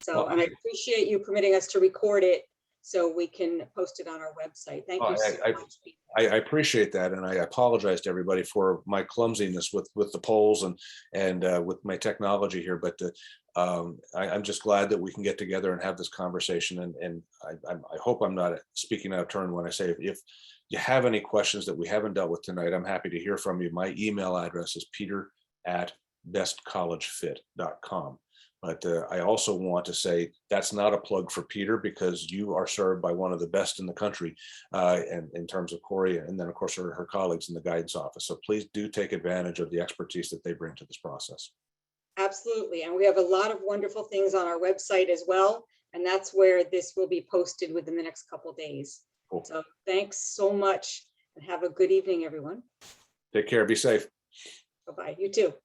So, and I appreciate you permitting us to record it so we can post it on our website. Thank you so much, Peter. I appreciate that, and I apologize to everybody for my clumsiness with the polls and with my technology here. But I'm just glad that we can get together and have this conversation. And I hope I'm not speaking out of turn when I say if you have any questions that we haven't dealt with tonight, I'm happy to hear from you. My email address is peter@bestcollegefit.com. But I also want to say that's not a plug for Peter, because you are served by one of the best in the country and in terms of Corey, and then of course her colleagues in the guidance office. So please do take advantage of the expertise that they bring to this process. Absolutely. And we have a lot of wonderful things on our website as well. And that's where this will be posted within the next couple of days. Cool. So thanks so much and have a good evening, everyone. Take care. Be safe. Bye-bye. You too.